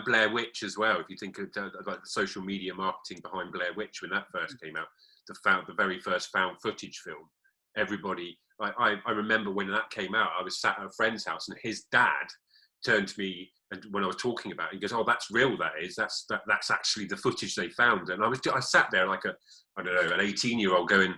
Blair Witch as well. If you think of like the social media marketing behind Blair Witch when that first came out, the very first found footage film. Everybody, I remember when that came out, I was sat at a friend's house and his dad turned to me, and when I was talking about it, he goes, "Oh, that's real. That's actually the footage they found." And I sat there like an 18-year-old going,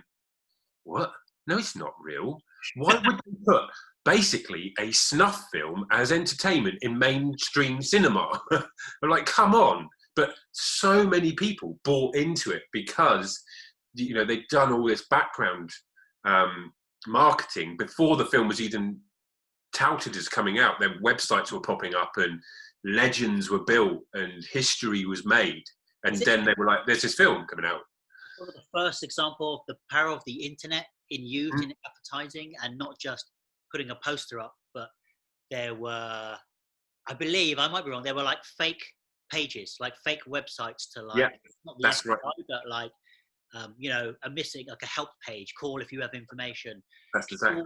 "What? No, it's not real. Why would they put basically a snuff film as entertainment in mainstream cinema?" I'm like, come on. But so many people bought into it because they'd done all this background marketing before the film was even touted as coming out. Their websites were popping up and legends were built and history was made, and then they were like, there's this film coming out. The first example of the power of the internet in use in advertising, and not just putting a poster up, but there were, I believe, I might be wrong, there were like fake pages, like fake websites to not the that's FBI, right, but like a missing, like a help page, call if you have information. That's exactly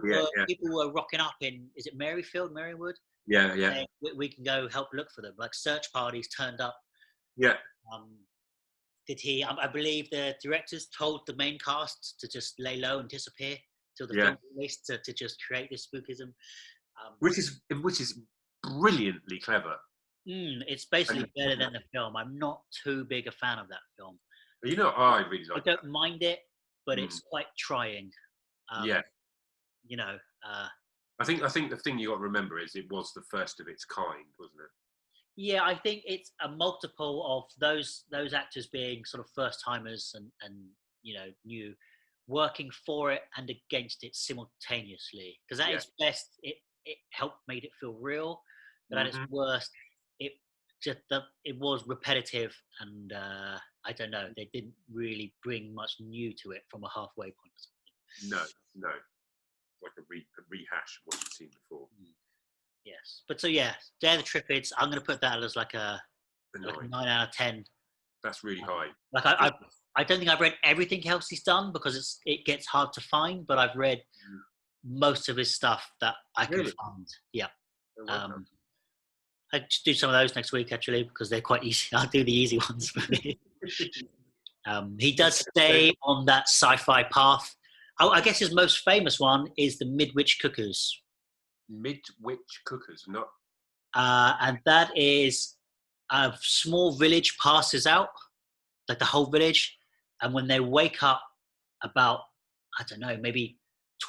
People were rocking up in, is it Marywood? Yeah. Saying, we can go help look for them. Like search parties turned up. Yeah. I believe the directors told the main cast to just lay low and disappear till the film released to just create this spookism. Which is brilliantly clever. It's basically better than the film. I'm not too big a fan of that film. I really like. I don't mind it, but it's quite trying. I think the thing you got to remember is it was the first of its kind, wasn't it? Yeah, I think it's a multiple of those actors being sort of first timers and new, working for it and against it simultaneously. Because at its best, it made it feel real, but at its worst, it was repetitive and I don't know. They didn't really bring much new to it from a halfway point or something. No, like a rehash of what you've seen before. Yes, but they're the Triffids. I'm going to put that as like a 9 out of 10. That's really high. Like I don't think I've read everything else he's done because it gets hard to find, but I've read most of his stuff that I can find. Yeah. I'll do some of those next week actually because they're quite easy. I'll do the easy ones for me. He does stay on that sci-fi path. I guess his most famous one is the Midwich Cuckoos. Midwich Cuckoos, not. And that is a small village passes out, like the whole village, and when they wake up, about, I don't know, maybe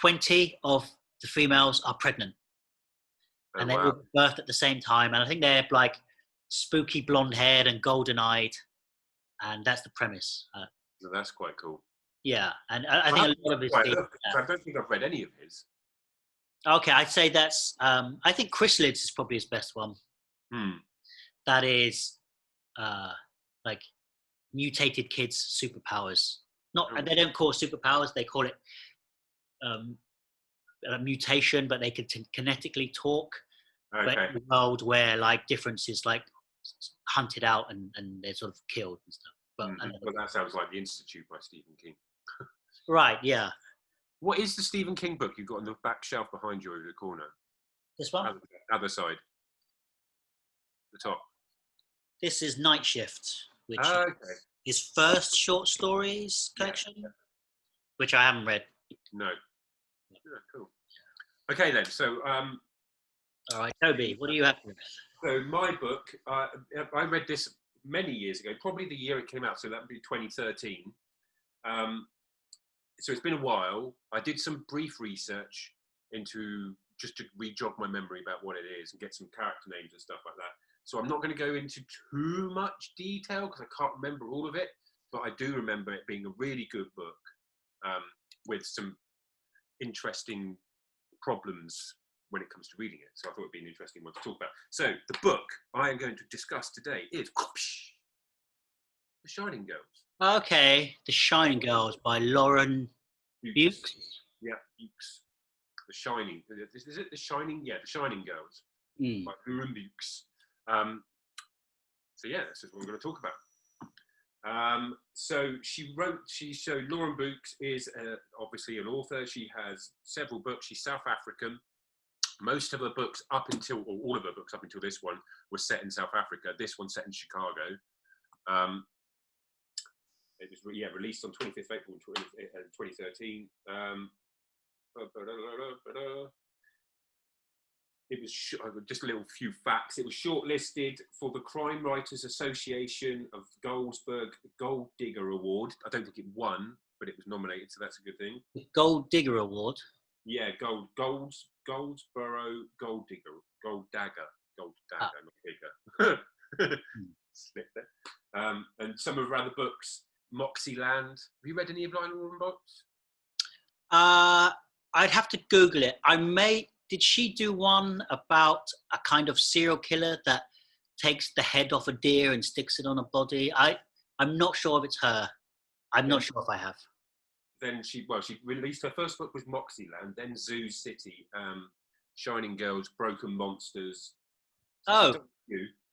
20 of the females are pregnant. And they all birth at the same time. And I think they're like spooky blonde haired and golden eyed. And that's the premise. So that's quite cool. Yeah. And I think a lot of his things. I don't think I've read any of his. Okay. I'd say that's, I think Chrysalids is probably his best one. That is like mutated kids' superpowers. Not, Oh. they don't call it superpowers. They call it a mutation, but they can kinetically talk. Okay. But in a world where like differences like hunted out and they're sort of killed and stuff. But Well, that sounds like The Institute by Stephen King. right, yeah. What is the Stephen King book you've got on the back shelf behind you over the corner? This one? Other side. The top. This is Night Shift, which Okay. is his first short stories collection, which I haven't read. No. Yeah, cool. Okay then, so all right, Toby, what do you have for us? So my book, I read this many years ago, probably the year it came out, so that would be 2013. So it's been a while. I did some brief research into just to re-jog my memory about what it is and get some character names and stuff like that. So I'm not going to go into too much detail because I can't remember all of it, but I do remember it being a really good book with some interesting problems when it comes to reading it. So I thought it'd be an interesting one to talk about. So the book I am going to discuss today is The Shining Girls. Okay, The Shining Girls by Lauren Bukes. Yeah, Bukes. The Shining. Is it The Shining? Yeah, The Shining Girls by Lauren Bukes. So yeah, this is what we're going to talk about. So Lauren Bukes is obviously an author. She has several books. She's South African. Most of her books or all of her books up until this one, were set in South Africa. This one's set in Chicago. It was released on 25th April 2013. It was just a little few facts. It was shortlisted for the Crime Writers Association of Goldsboro Gold Digger Award. I don't think it won, but it was nominated, so that's a good thing. The Gold Digger Award. Yeah, Goldsboro Gold Digger, Gold Dagger, not Digger. Slipped there. And some of her other books, Moxieland. Have you read any of Lauren books? I'd have to Google it. Did she do one about a kind of serial killer that takes the head off a deer and sticks it on a body? I'm not sure if it's her. I'm not sure if I have. Then she released, her first book was Moxieland, then Zoo City, Shining Girls, Broken Monsters. So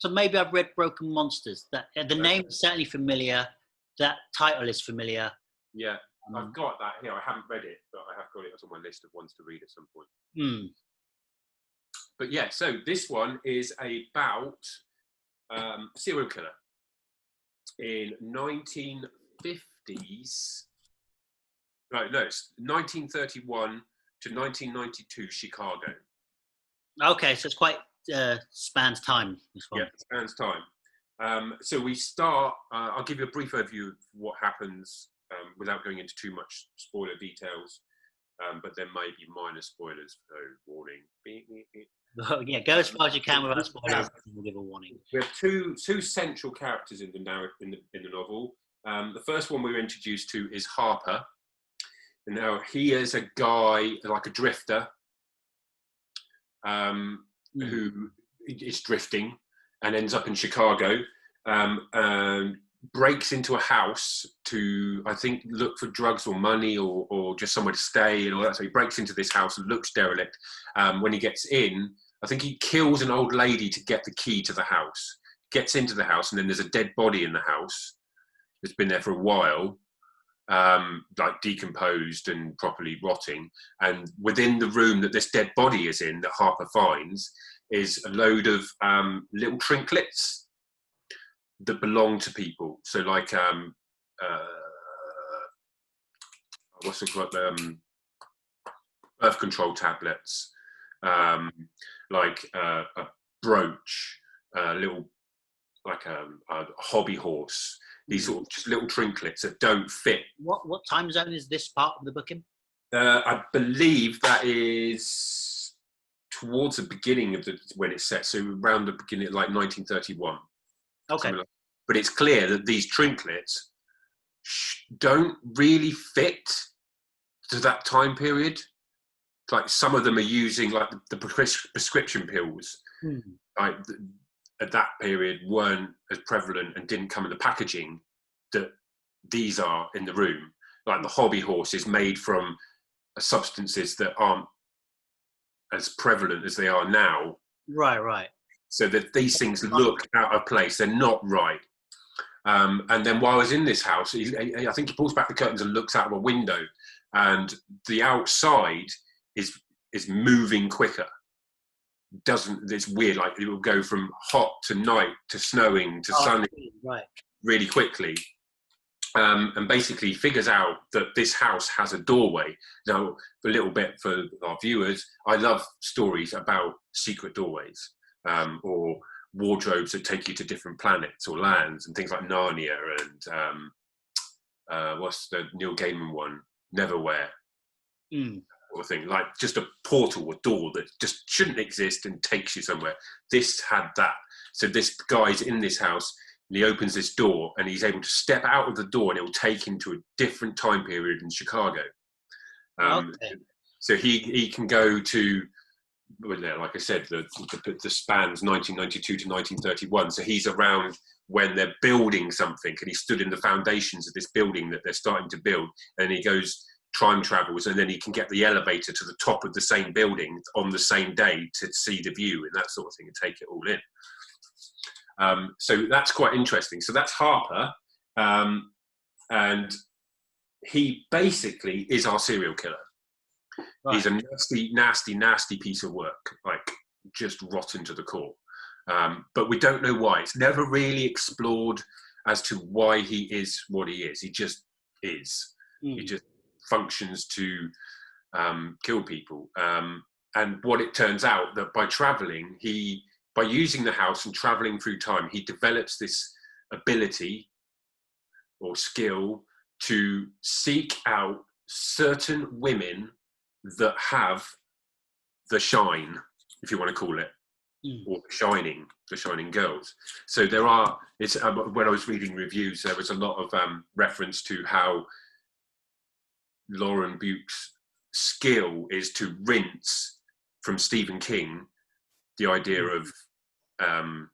maybe I've read Broken Monsters. The name is certainly familiar. That title is familiar. Yeah, I've got that here. I haven't read it, but I have got it on my list of ones to read at some point. But yeah, so this one is about a serial killer in 1950s. Right, no, it's 1931 to 1992 Chicago. Okay, so it's quite spans time. This one. Yeah, it spans time. So we start. I'll give you a brief overview of what happens without going into too much spoiler details. But there may be minor spoilers, so warning. Well, yeah, go as far as you can without spoilers. We'll give a warning. We have two central characters in the novel. The first one we're introduced to is Harper. And now he is a guy, like a drifter, who is drifting and ends up in Chicago, and breaks into a house to, I think, look for drugs or money or just somewhere to stay and all that. So he breaks into this house and looks derelict. When he gets in, I think he kills an old lady to get the key to the house. Gets into the house, and then there's a dead body in the house that's been there for a while, like decomposed and properly rotting. And within the room that this dead body is in, that Harper finds, is a load of little trinkets that belong to people. So like, what's it called? Birth control tablets, like a brooch, like a hobby horse. These sort of just little trinkets that don't fit. What time zone is this part of the book in? I believe that is towards the beginning of when it's set, so around the beginning, like 1931. Okay. Like. But it's clear that these trinkets don't really fit to that time period. Like some of them are using like the prescription pills. Like at that period weren't as prevalent and didn't come in the packaging that these are in the room. Like the hobby horse is made from substances that aren't as prevalent as they are now. Right. So that these things look out of place. They're not right. And then while I was in this house, I think he pulls back the curtains and looks out of a window, and the outside is moving quicker. It's weird, like it will go from hot to night to snowing to sunny really quickly. And basically figures out that this house has a doorway. Now, a little bit for our viewers, I love stories about secret doorways, or wardrobes that take you to different planets or lands, and things like Narnia and what's the Neil Gaiman one, Neverwhere, or thing, like just a portal or door that just shouldn't exist and takes you somewhere. This had that. So this guy's in this house, and he opens this door, and he's able to step out of the door, and it will take him to a different time period in Chicago. So he can go to, like I said, the spans 1992 to 1931. So he's around when they're building something, and he stood in the foundations of this building that they're starting to build, and he goes time travels, and then he can get the elevator to the top of the same building on the same day to see the view and that sort of thing, and take it all in. So that's quite interesting. So that's Harper, and he basically is our serial killer. Right. He's a nasty piece of work, like just rotten to the core. But we don't know why. It's never really explored as to why he is what he is. He just is. He just functions to kill people. And what it turns out that by traveling, by using the house and traveling through time, he develops this ability or skill to seek out certain women that have the shine, if you want to call it, or the shining girls. So there are, when I was reading reviews, there was a lot of reference to how Lauren Buke's skill is to rinse from Stephen King the idea of a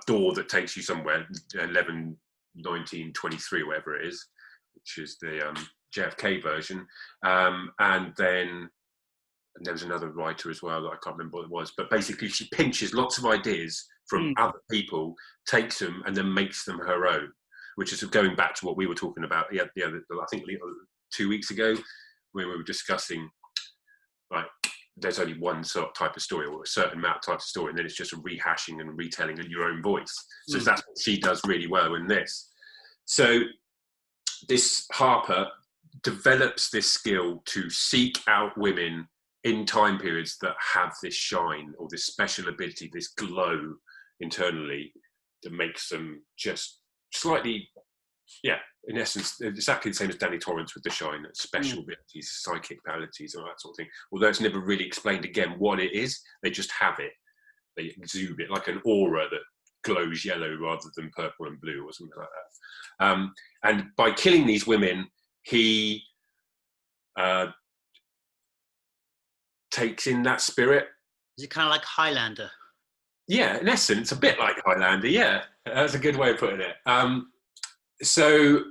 door that takes you somewhere, 11/19/23, whatever it is, which is the JFK version. And then there was another writer as well that I can't remember what it was, but basically she pinches lots of ideas from other people, takes them, and then makes them her own, which is going back to what we were talking about I think 2 weeks ago, when we were discussing, like, there's only one sort of type of story, or a certain amount of type of story, and then it's just a rehashing and retelling in your own voice. So that's what she does really well in this. So this Harper develops this skill to seek out women in time periods that have this shine, or this special ability, this glow internally, that makes them just slightly, in essence, exactly the same as Danny Torrance with the shine, special abilities, psychic abilities, and all that sort of thing. Although it's never really explained again what it is, they just have it. They exude it like an aura that glows yellow rather than purple and blue or something like that. And by killing these women, he takes in that spirit. Is it kind of like Highlander? Yeah, in essence, a bit like Highlander. Yeah, that's a good way of putting it. So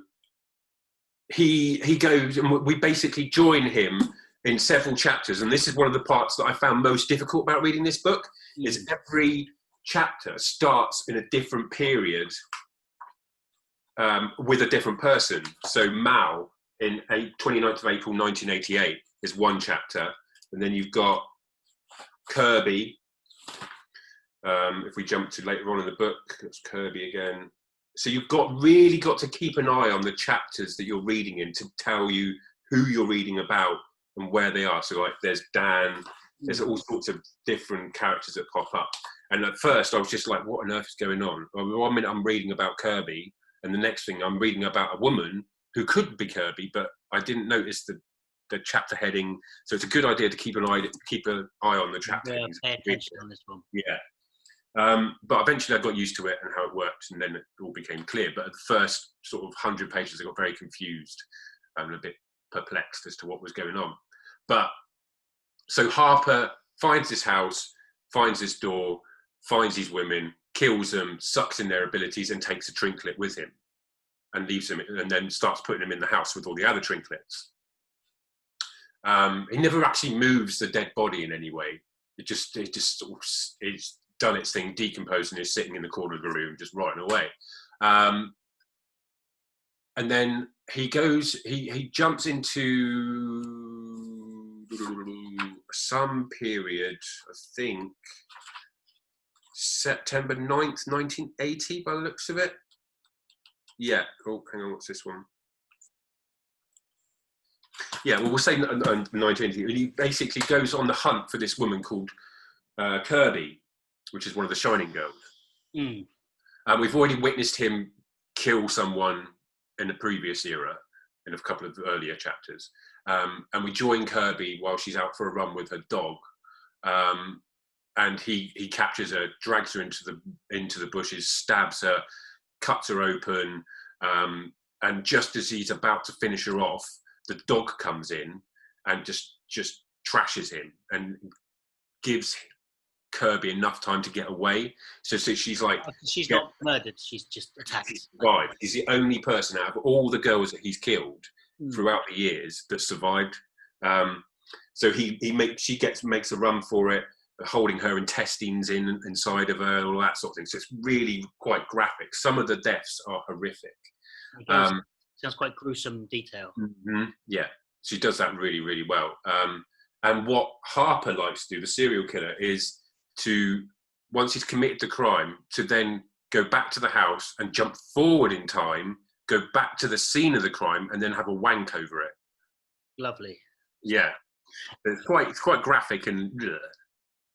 he goes, and we basically join him in several chapters. And this is one of the parts that I found most difficult about reading this book, is every chapter starts in a different period with a different person. So Mal, in 29th of April 1988, is one chapter. And then you've got Kirby. If we jump to later on in the book, it's Kirby again. So you've really got to keep an eye on the chapters that you're reading in to tell you who you're reading about and where they are. So like there's Dan, there's all sorts of different characters that pop up. And at first I was just like, what on earth is going on? Well, 1 minute I'm reading about Kirby, and the next thing I'm reading about a woman who could be Kirby, but I didn't notice the chapter heading. So it's a good idea to keep an eye on the chapter headings. Pay attention on this one. Yeah. But eventually I got used to it and how it worked, and then it all became clear. But at the first sort of 100 pages, I got very confused and a bit perplexed as to what was going on. But so Harper finds this house, finds this door, finds these women, kills them, sucks in their abilities, and takes a trinket with him. and leaves him, and then starts putting him in the house with all the other trinkets. He never actually moves the dead body in any way. It just it's done its thing, decomposed, and is sitting in the corner of the room, just rotting away. And then he jumps into some period, I think September 9th, 1980, by the looks of it. Yeah. Oh, hang on, what's this one? Yeah, well, we'll say 1980. He basically goes on the hunt for this woman called Kirby, which is one of the Shining girls. Mm. We've already witnessed him kill someone in the previous era, in a couple of earlier chapters. And we join Kirby while she's out for a run with her dog. And he captures her, drags her into the bushes, stabs her, cuts her open. And just as he's about to finish her off, the dog comes in and just trashes him and gives Kirby enough time to get away. So she's like... She's not murdered, she's just attacked. He's survived. He's the only person out of all the girls that he's killed throughout the years that survived. So she makes a run for it, holding her intestines inside of her, all that sort of thing. So it's really quite graphic. Some of the deaths are horrific. Sounds quite gruesome detail. Mm-hmm. Yeah, she does that really, really well. And what Harper likes to do, the serial killer, is to, once he's committed the crime, to then go back to the house and jump forward in time, go back to the scene of the crime, and then have a wank over it. Lovely. Yeah, it's quite graphic and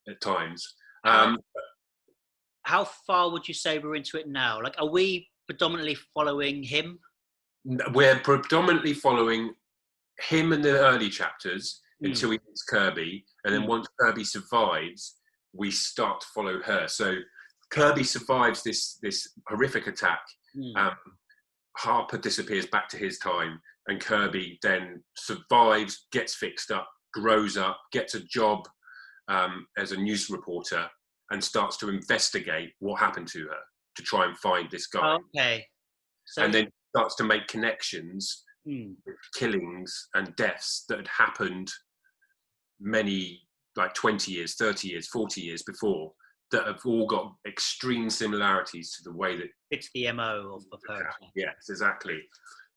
at times. How far would you say we're into it now? Like, are we predominantly following him? We're predominantly following him in the early chapters until he meets Kirby, and then once Kirby survives, we start to follow her. So Kirby survives this horrific attack. Harper disappears back to his time, and Kirby then survives, gets fixed up, grows up, gets a job as a news reporter, and starts to investigate what happened to her to try and find this guy. Okay. So and then starts to make connections with killings and deaths that had happened many, like 20 years, 30 years, 40 years before, that have all got extreme similarities to the way that... It's the MO of her. Yes, exactly.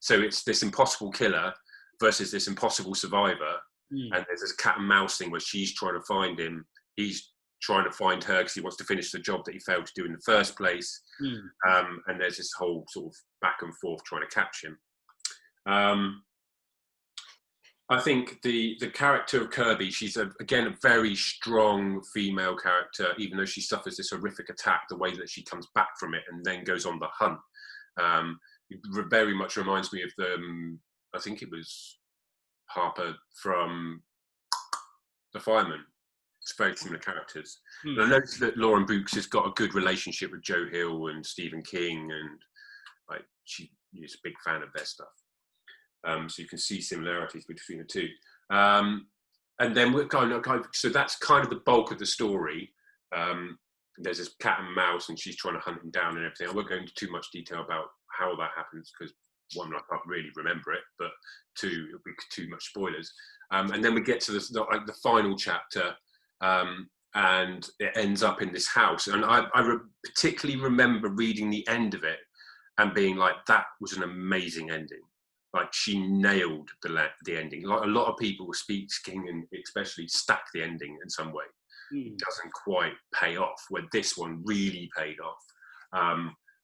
So it's this impossible killer versus this impossible survivor. And there's this cat and mouse thing where she's trying to find him. He's trying to find her because he wants to finish the job that he failed to do in the first place. And there's this whole sort of back and forth trying to catch him. I think the character of Kirby, she's again a very strong female character, even though she suffers this horrific attack, the way that she comes back from it and then goes on the hunt. It very much reminds me of I think it was Harper from The Fireman. It's very similar characters. And I noticed that Lauren Books has got a good relationship with Joe Hill and Stephen King, and like she's a big fan of their stuff. So you can see similarities between the two. And then we're so that's kind of the bulk of the story. There's this cat and mouse, and she's trying to hunt him down and everything. I won't go into too much detail about how that happens because one, I can't really remember it, but two, it'll be too much spoilers. And then we get to the final chapter, and it ends up in this house. And I particularly remember reading the end of it and being like, that was an amazing ending. Like she nailed the ending. Like a lot of people were speaking and especially stack the ending in some way. It doesn't quite pay off, where this one really paid off.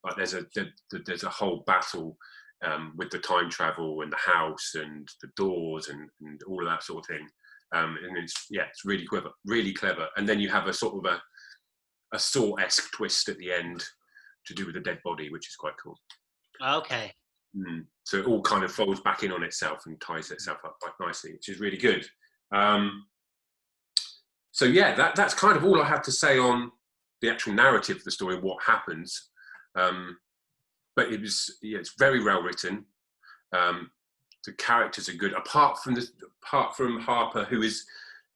Like there's a whole battle with the time travel and the house and the doors and all of that sort of thing. And it's really clever. And then you have a sort of a Saw-esque twist at the end to do with the dead body, which is quite cool. Okay. So it all kind of folds back in on itself and ties itself up quite nicely, which is really good. So yeah, that's kind of all I have to say on the actual narrative of the story and what happens. But it's very well written. The characters are good, apart from Harper, who is,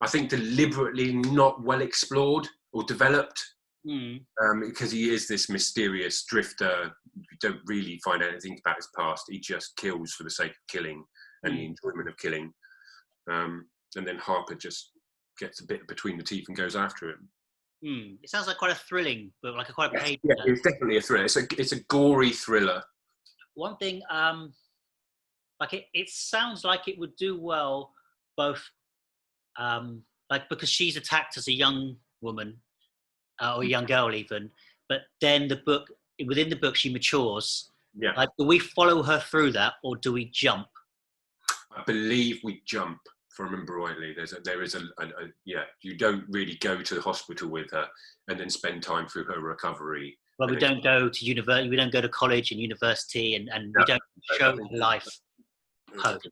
I think, deliberately not well explored or developed Mm. Because he is this mysterious drifter. You don't really find anything about his past. He just kills for the sake of killing and the enjoyment of killing. And then Harper just gets a bit between the teeth and goes after him. It sounds like quite a thrilling, but like quite a page. Yeah, it's definitely a thriller. It's a gory thriller. One thing, like it sounds like it would do well both, like because she's attacked as a young woman or a young girl even, but then within the book she matures. Yeah. Like, do we follow her through that, or do we jump? I believe we jump. If I remember rightly, there is a you don't really go to the hospital with her and then spend time through her recovery. Well, we don't go to university, we don't go to college and university, and we don't show her life post.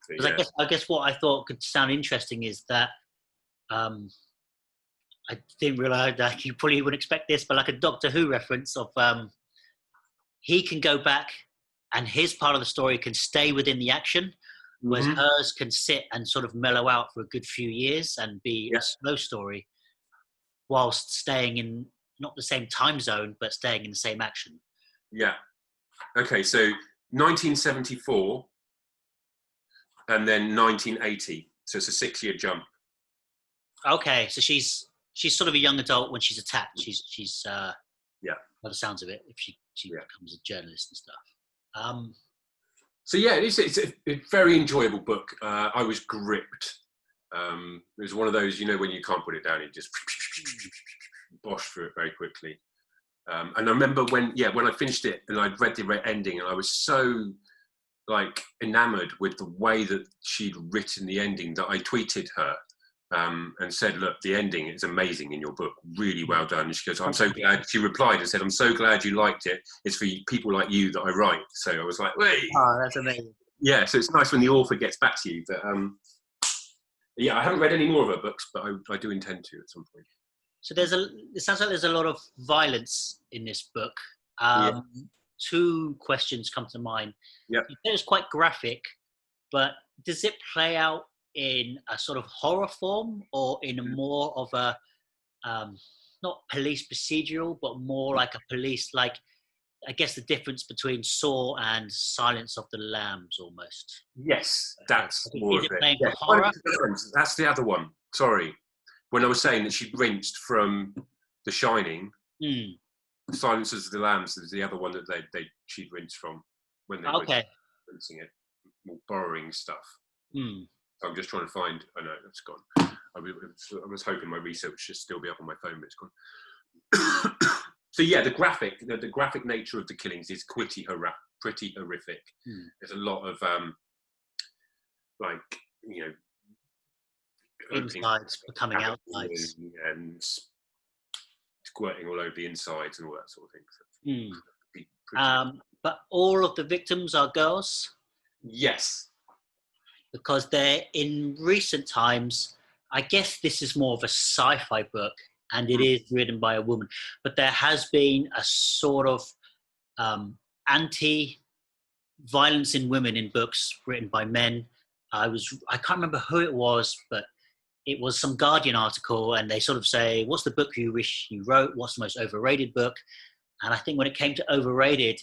Because I guess what I thought could sound interesting is that I didn't realise that you probably wouldn't expect this, but like a Doctor Who reference of he can go back and his part of the story can stay within the action, whereas hers can sit and sort of mellow out for a good few years and be a slow story whilst staying in not the same time zone, but staying in the same action. Yeah. Okay, so 1974 and then 1980. So it's a 6-year jump. Okay, so she's sort of a young adult when she's attacked. She's by the sounds of it, if she becomes a journalist and stuff. So yeah, it's a very enjoyable book. I was gripped. It was one of those, when you can't put it down, you just bosh through it very quickly. And I remember when I finished it and I'd read the ending, and I was so enamored with the way that she'd written the ending that I tweeted her and said, "Look, the ending is amazing in your book. Really well done." And she goes, "I'm so glad." She replied and said, "I'm so glad you liked it. It's for people like you that I write." So I was like, "Wait." Oh, that's amazing. Yeah, so it's nice when the author gets back to you. But I haven't read any more of her books, but I do intend to at some point. So it sounds like there's a lot of violence in this book. Two questions come to mind. Yeah. You said it's quite graphic, but does it play out in a sort of horror form or in a more of a, not police procedural, but more like a police, I guess the difference between Saw and Silence of the Lambs almost. Yes, that's more of it. Playing for horror? That's the other one. Sorry. When I was saying that she rinsed from The Shining, Silence of the Lambs is the other one that she'd rinsed from when they were rinsing it, or borrowing stuff. I'm just trying to find. Oh no, it's gone. I was hoping my research should still be up on my phone, but it's gone. So yeah, the graphic nature of the killings is pretty horrific. There's a lot of insides becoming outsides and squirting all over the insides and all that sort of thing. So but all of the victims are girls? Yes. Because they're in recent times, I guess this is more of a sci-fi book and it is written by a woman, but there has been a sort of anti-violence in women in books written by men. I can't remember who it was, but it was some Guardian article, and they sort of say, what's the book you wish you wrote? What's the most overrated book? And I think when it came to overrated,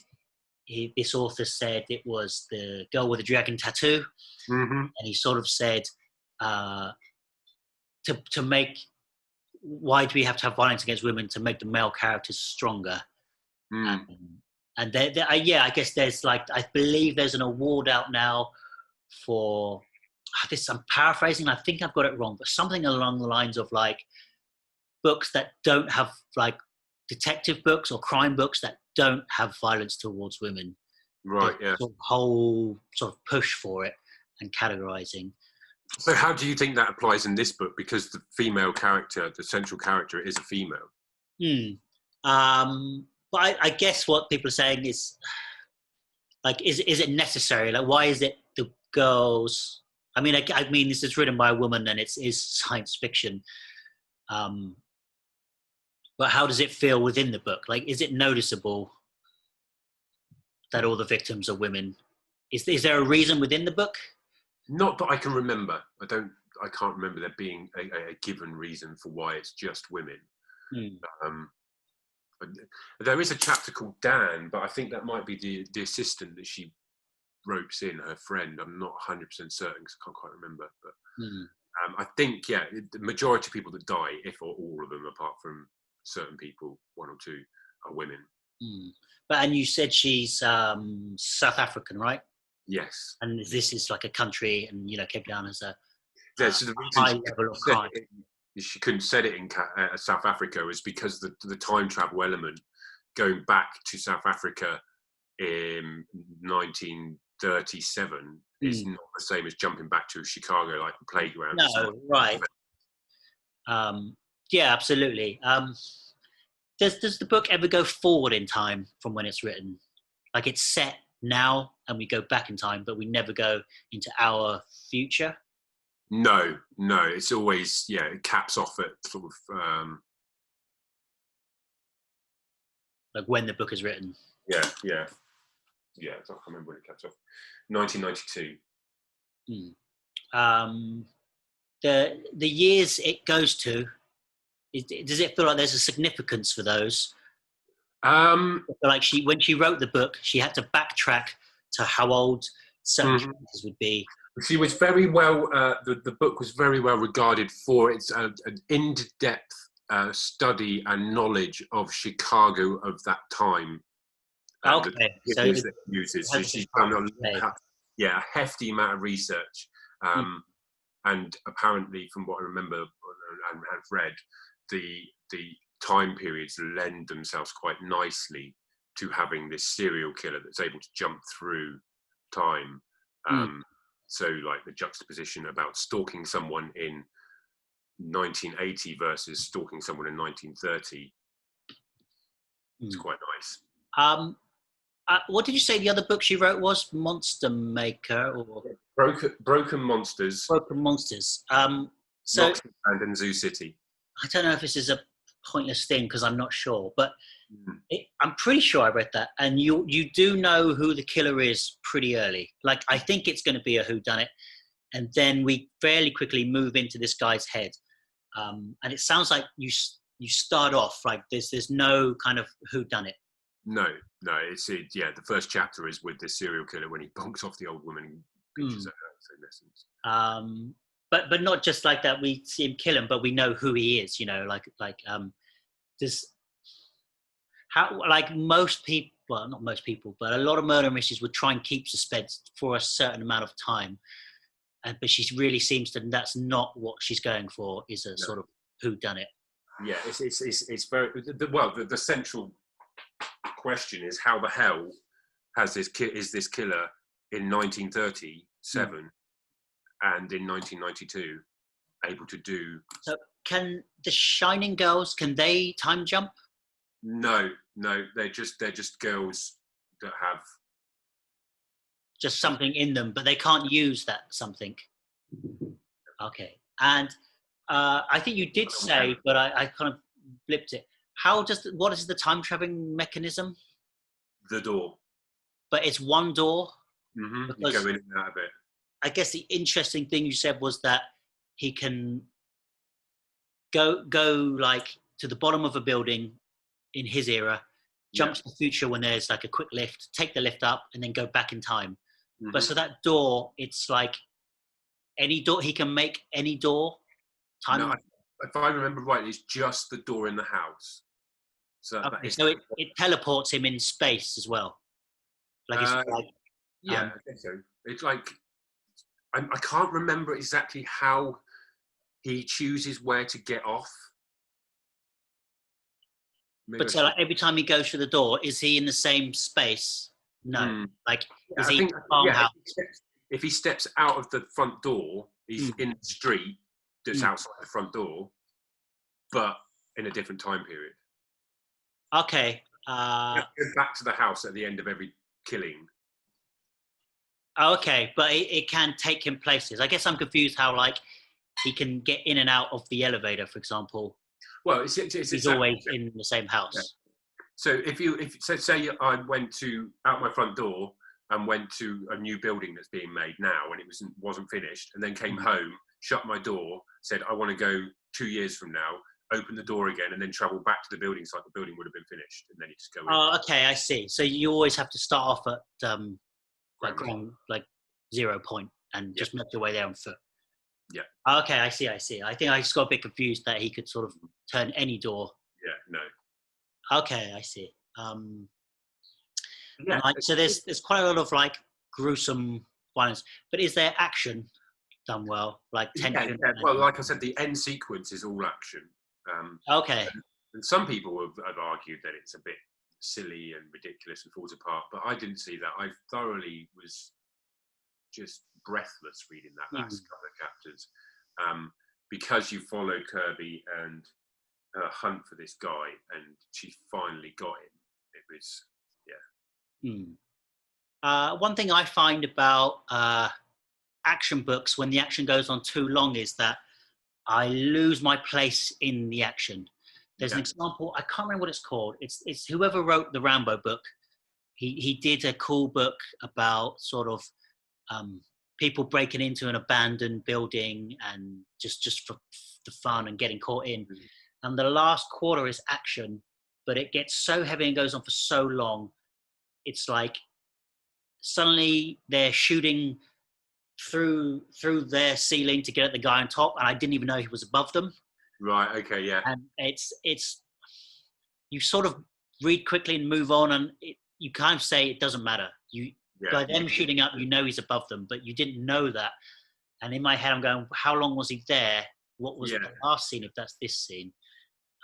this author said it was The Girl with the Dragon Tattoo. And he sort of said, to make, why do we have to have violence against women to make the male characters stronger? And I guess there's I believe there's an award out now for this. I'm paraphrasing. I think I've got it wrong, but something along the lines of books that don't have detective books or crime books that don't have violence towards women. Right. Yeah. Whole sort of push for it and categorizing. So how do you think that applies in this book? Because the female character, the central character, is a female. But I guess what people are saying is, is it necessary? Why is it the girls? I mean, this is written by a woman and it is science fiction. But how does it feel within the book? Is it noticeable that all the victims are women? Is there a reason within the book? Not that I can remember. I can't remember there being a given reason for why it's just women. There is a chapter called Dan, but I think that might be the assistant that she ropes in, her friend. I'm not 100% certain because I can't quite remember. But I think, the majority of people that die, if or all of them, apart from certain people, one or two, are women. And you said she's South African, right? Yes. And this is like a country, and Cape Town is a so the high level of crime. She couldn't set it in South Africa was because the time travel element going back to South Africa in 1937 is not the same as jumping back to Chicago, like the playground. No, right. Yeah, absolutely. Does the book ever go forward in time from when it's written? Like it's set now and we go back in time, but we never go into our future? No, it's always, it caps off at sort of... like when the book is written. Yeah, I can't remember when it caps off. 1992. The years it goes to, does it feel like there's a significance for those? Like when she wrote the book, she had to backtrack to how old certain characters would be. She was very well. The book was very well regarded for its an in-depth study and knowledge of Chicago of that time. Okay, so it uses. So she's done a hefty amount of research, and apparently, from what I remember and have read, the time periods lend themselves quite nicely to having this serial killer that's able to jump through time. So like the juxtaposition about stalking someone in 1980 versus stalking someone in 1930 is quite nice. What did you say the other book she wrote was? Monster Maker or Broken Monsters. Broken Monsters. So and Zoo City. I don't know if this is a pointless thing because I'm not sure, but I'm pretty sure I read that, and you do know who the killer is pretty early. Like I think it's going to be a whodunit, and then we fairly quickly move into this guy's head, and it sounds like you start off like there's no kind of whodunit. No, it's the first chapter is with the serial killer when he bonks off the old woman and pinches her, in essence. But not just like that. We see him kill him, but we know who he is. This. How, like most people, well, not most people, but a lot of murder mysteries would try and keep suspense for a certain amount of time. But she really seems to, that's not what she's going for, is a sort of whodunit. Yeah, it's very, the central question is how the hell is this killer in 1937 and in 1992 able to do... So can the Shining girls, can they time jump? No, they're just girls that have just something in them, but they can't use that something. Okay, and I think you did say, but I kind of blipped it. What is the time traveling mechanism? The door. But it's one door. You go in and out of it. I guess the interesting thing you said was that he can go like to the bottom of a building in his era, jump to the future when there's like a quick lift, take the lift up, and then go back in time. But so that door, it's like any door, he can make any door. If I remember right, it's just the door in the house. So, so it teleports him in space as well. Like it's I think so. It's like, I can't remember exactly how he chooses where to get off. But so like every time he goes through the door, is he in the same space? No. Is he in the farmhouse? If he steps out of the front door, he's in the street that's outside the front door, but in a different time period. Okay. Go back to the house at the end of every killing. Okay, but it can take him places. I guess I'm confused how like he can get in and out of the elevator, for example. Well, he's exactly, always in the same house. Yeah. So say I went out my front door and went to a new building that's being made now, and it wasn't finished, and then came home, shut my door, said I want to go 2 years from now, open the door again, and then travel back to the building so like the building would have been finished, and then you just go in. Oh, okay, I see. So you always have to start off at like 0 point and just make your way there on foot. Yeah. Okay, I see. I think I just got a bit confused that he could sort of turn any door. Yeah, no. Okay, I see. So there's quite a lot of like gruesome violence, but is there action done well, like tension? Yeah. Well, like I said, the end sequence is all action. Okay. And some people have argued that it's a bit silly and ridiculous and falls apart, but I didn't see that. I thoroughly was just breathless reading that last couple of chapters, because you follow Kirby and her hunt for this guy, and she finally got him. It was, one thing I find about action books when the action goes on too long is that I lose my place in the action. There's an example, I can't remember what it's called. It's whoever wrote the Rambo book. He did a cool book about sort of people breaking into an abandoned building and just for the fun and getting caught in. And the last quarter is action, but it gets so heavy and goes on for so long. It's like suddenly they're shooting through their ceiling to get at the guy on top, and I didn't even know he was above them. Right. Okay. Yeah. And it's you sort of read quickly and move on, and you kind of say it doesn't matter. By them shooting up, you know he's above them, but you didn't know that. And in my head, I'm going, how long was he there? What was the last scene if that's this scene?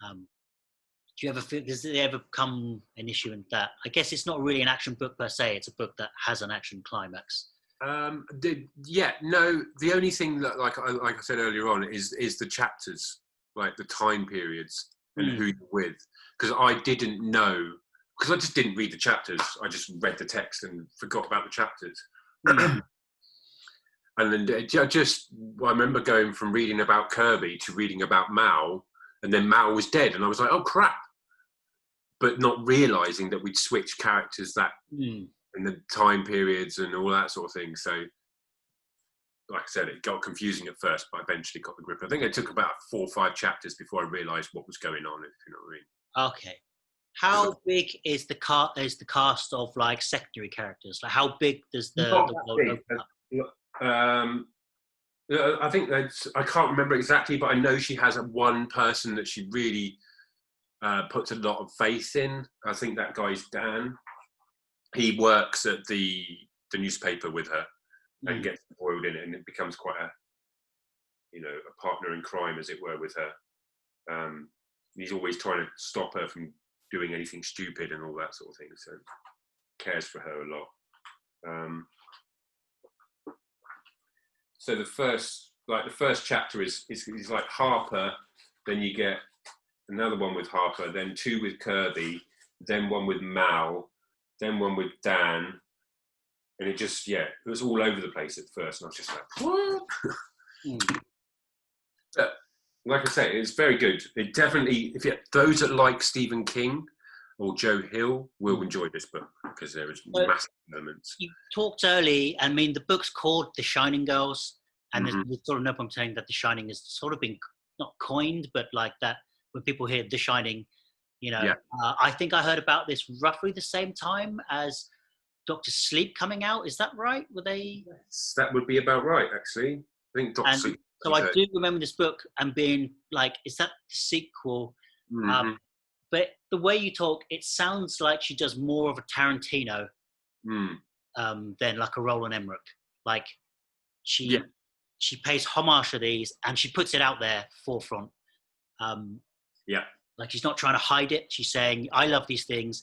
Do you ever feel, does it ever become an issue in that? I guess it's not really an action book per se. It's a book that has an action climax. No. The only thing that, like I said earlier on, is the chapters, like the time periods and who you're with. Because I didn't know, because I just didn't read the chapters. I just read the text and forgot about the chapters. And then I remember going from reading about Kirby to reading about Mal, and then Mal was dead, and I was like, oh crap. But not realising that we'd switch characters in the time periods and all that sort of thing. So, like I said, it got confusing at first, but I eventually got the grip. I think it took about 4 or 5 chapters before I realised what was going on, if you know what I mean. Okay. How big is the cast of like secondary characters? Like how big does the world open up? I think I can't remember exactly, but I know she has one person that she really puts a lot of faith in. I think that guy's Dan. He works at the newspaper with her and gets embroiled in it, and it becomes quite a partner in crime, as it were, with her. He's always trying to stop her from doing anything stupid and all that sort of thing. So cares for her a lot. So the first chapter is like Harper, then you get another one with Harper, then 2 with Kirby, then one with Mal, then one with Dan, and it was all over the place at first, and I was just like, what? But like I say, it's very good. It definitely, those that like Stephen King or Joe Hill will enjoy this book, because there is massive moments. You talked early, I mean, the book's called The Shining Girls, and there's sort of no point saying that The Shining has sort of been not coined, but like that when people hear The Shining, I think I heard about this roughly the same time as Dr. Sleep coming out. Is that right? Were they? Yes, that would be about right, actually. I think Dr. Sleep. So I do remember this book and being like, is that the sequel? But the way you talk, it sounds like she does more of a Tarantino than like a Roland Emmerich. Like she pays homage to these and she puts it out there forefront. Like she's not trying to hide it. She's saying, I love these things.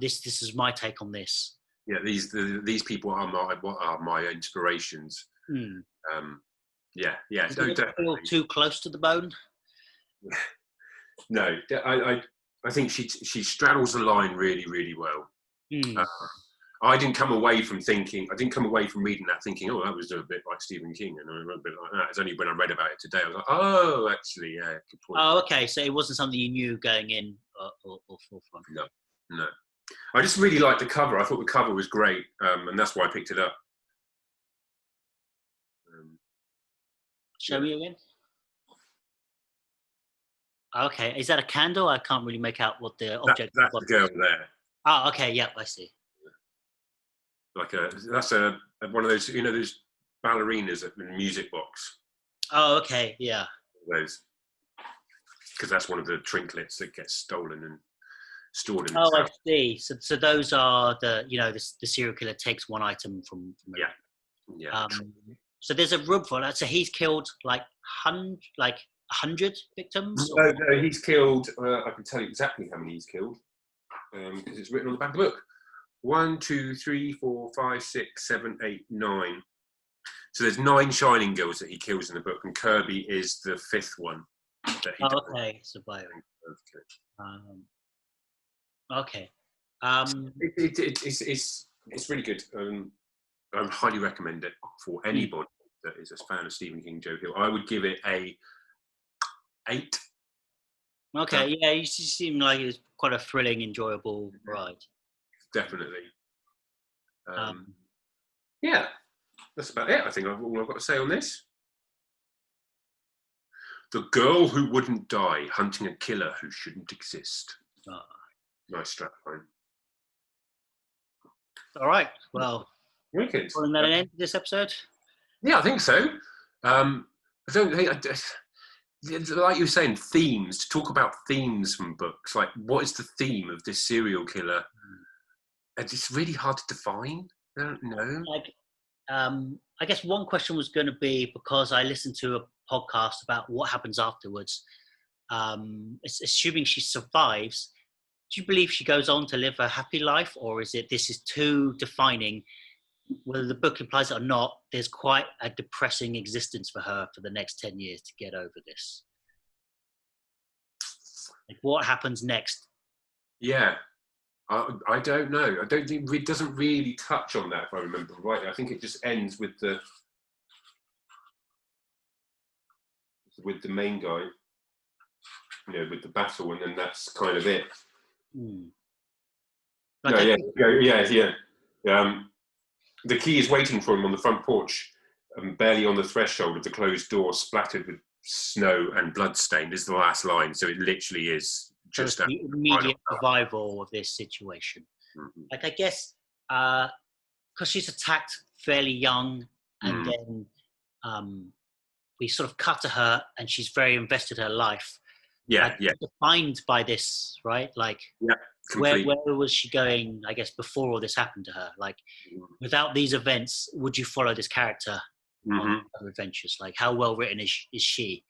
This is my take on this. Yeah, these people are my inspirations. Does it feel too close to the bone? No, I think she straddles the line really, really well. I didn't come away from reading that thinking, oh, that was a bit like Stephen King, and a bit like that. It's only when I read about it today, I was like, oh, actually, yeah, good point. Oh, okay, so it wasn't something you knew going in or forefront. No. I just really liked the cover. I thought the cover was great, and that's why I picked it up. Show me again. Okay, is that a candle? I can't really make out what the That, object. that's the girl there. Oh, okay, yeah, I see. That's one of those, those ballerinas at the music box. Oh, okay, yeah. Those, because that's one of the trinkets that gets stolen and stored in Oh, its I house. see. So those are the serial killer takes one item from Yeah. So there's a rub for that. So he's killed like 100 victims. No, he's killed. I can tell you exactly how many he's killed because it's written on the back of the book. 1, 2, 3, 4, 5, 6, 7, 8, 9. So there's 9 Shining Girls that he kills in the book, and Kirby is the 5th one that he. Okay, so bio. Okay. It's really good. I would highly recommend it for anybody that is a fan of Stephen King, Joe Hill. I would give it a 8. Okay, yeah, you seem like it was quite a thrilling, enjoyable ride. Definitely. Yeah, that's about it. I think all I've got to say on this. The Girl Who Wouldn't Die, Hunting a Killer Who Shouldn't Exist. Nice strapline. All right, well, wicked. Calling that an end to this episode? Yeah, I think so. I don't think, like you were saying, themes, to talk about themes from books, like what is the theme of this serial killer? It's really hard to define. I don't know. I guess one question was going to be, because I listened to a podcast about what happens afterwards, assuming she survives, do you believe she goes on to live a happy life, or is it this is too defining? Whether the book implies it or not, there's quite a depressing existence for her for the next 10 years to get over this. Like, what happens next? Yeah, I don't know. I don't think it doesn't really touch on that, if I remember rightly. I think it just ends with the main guy, with the battle, and then that's kind of it. The key is waiting for him on the front porch, barely on the threshold of the closed door, splattered with snow and bloodstained, is the last line. So it literally is just the immediate survival of this situation. Mm-hmm. Like, I guess, because she's attacked fairly young, and then we sort of cut to her, and she's very invested in her life. Defined by this, right? Like, where was she going, I guess, before all this happened to her? Like, without these events, would you follow this character on her adventures? Like, how well written is she?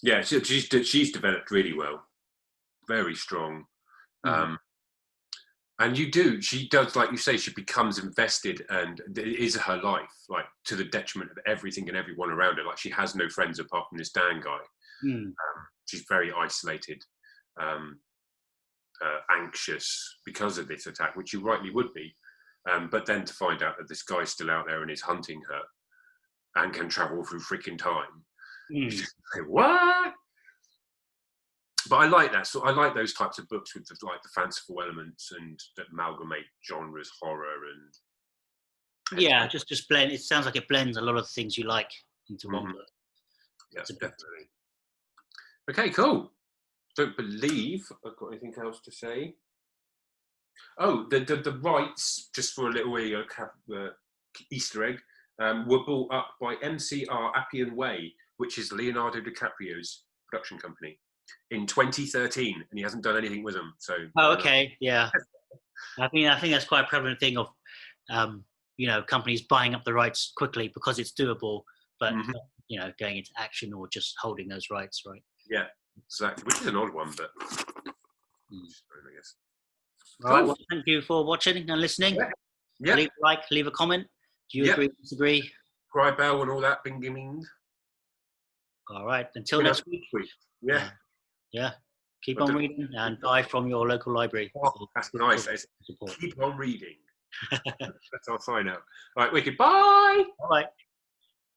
Yeah, she's developed really well, very strong. And she does, like you say, she becomes invested, and it is her life, like, to the detriment of everything and everyone around her. Like, she has no friends apart from this Dan guy. She's very isolated, anxious because of this attack, which you rightly would be. But then to find out that this guy's still out there and is hunting her and can travel through freaking time. Just like, what? But I like that. So I like those types of books with the fanciful elements and that amalgamate genres, horror and. Yeah, just blend. It sounds like it blends a lot of things you like into one book. Yeah, definitely. Okay, cool. Don't believe I've got anything else to say. Oh, the rights, just for a little Easter egg, were bought up by MCR Appian Way, which is Leonardo DiCaprio's production company, in 2013, and he hasn't done anything with them. So. Oh, okay, yeah. I think that's quite a prevalent thing of, companies buying up the rights quickly because it's doable, but going into action or just holding those rights, right? Yeah, exactly. Which is an odd one, but I guess. All right. Well, thank you for watching and listening. Yeah. Leave a like, leave a comment. Do you agree, disagree? Cry bell and all that bing. All right. Until next week. Yeah. Yeah. Keep on reading and buy from your local library. Oh, that's nice. Keep on reading. That's our sign out. All right, wicked. Bye. Bye.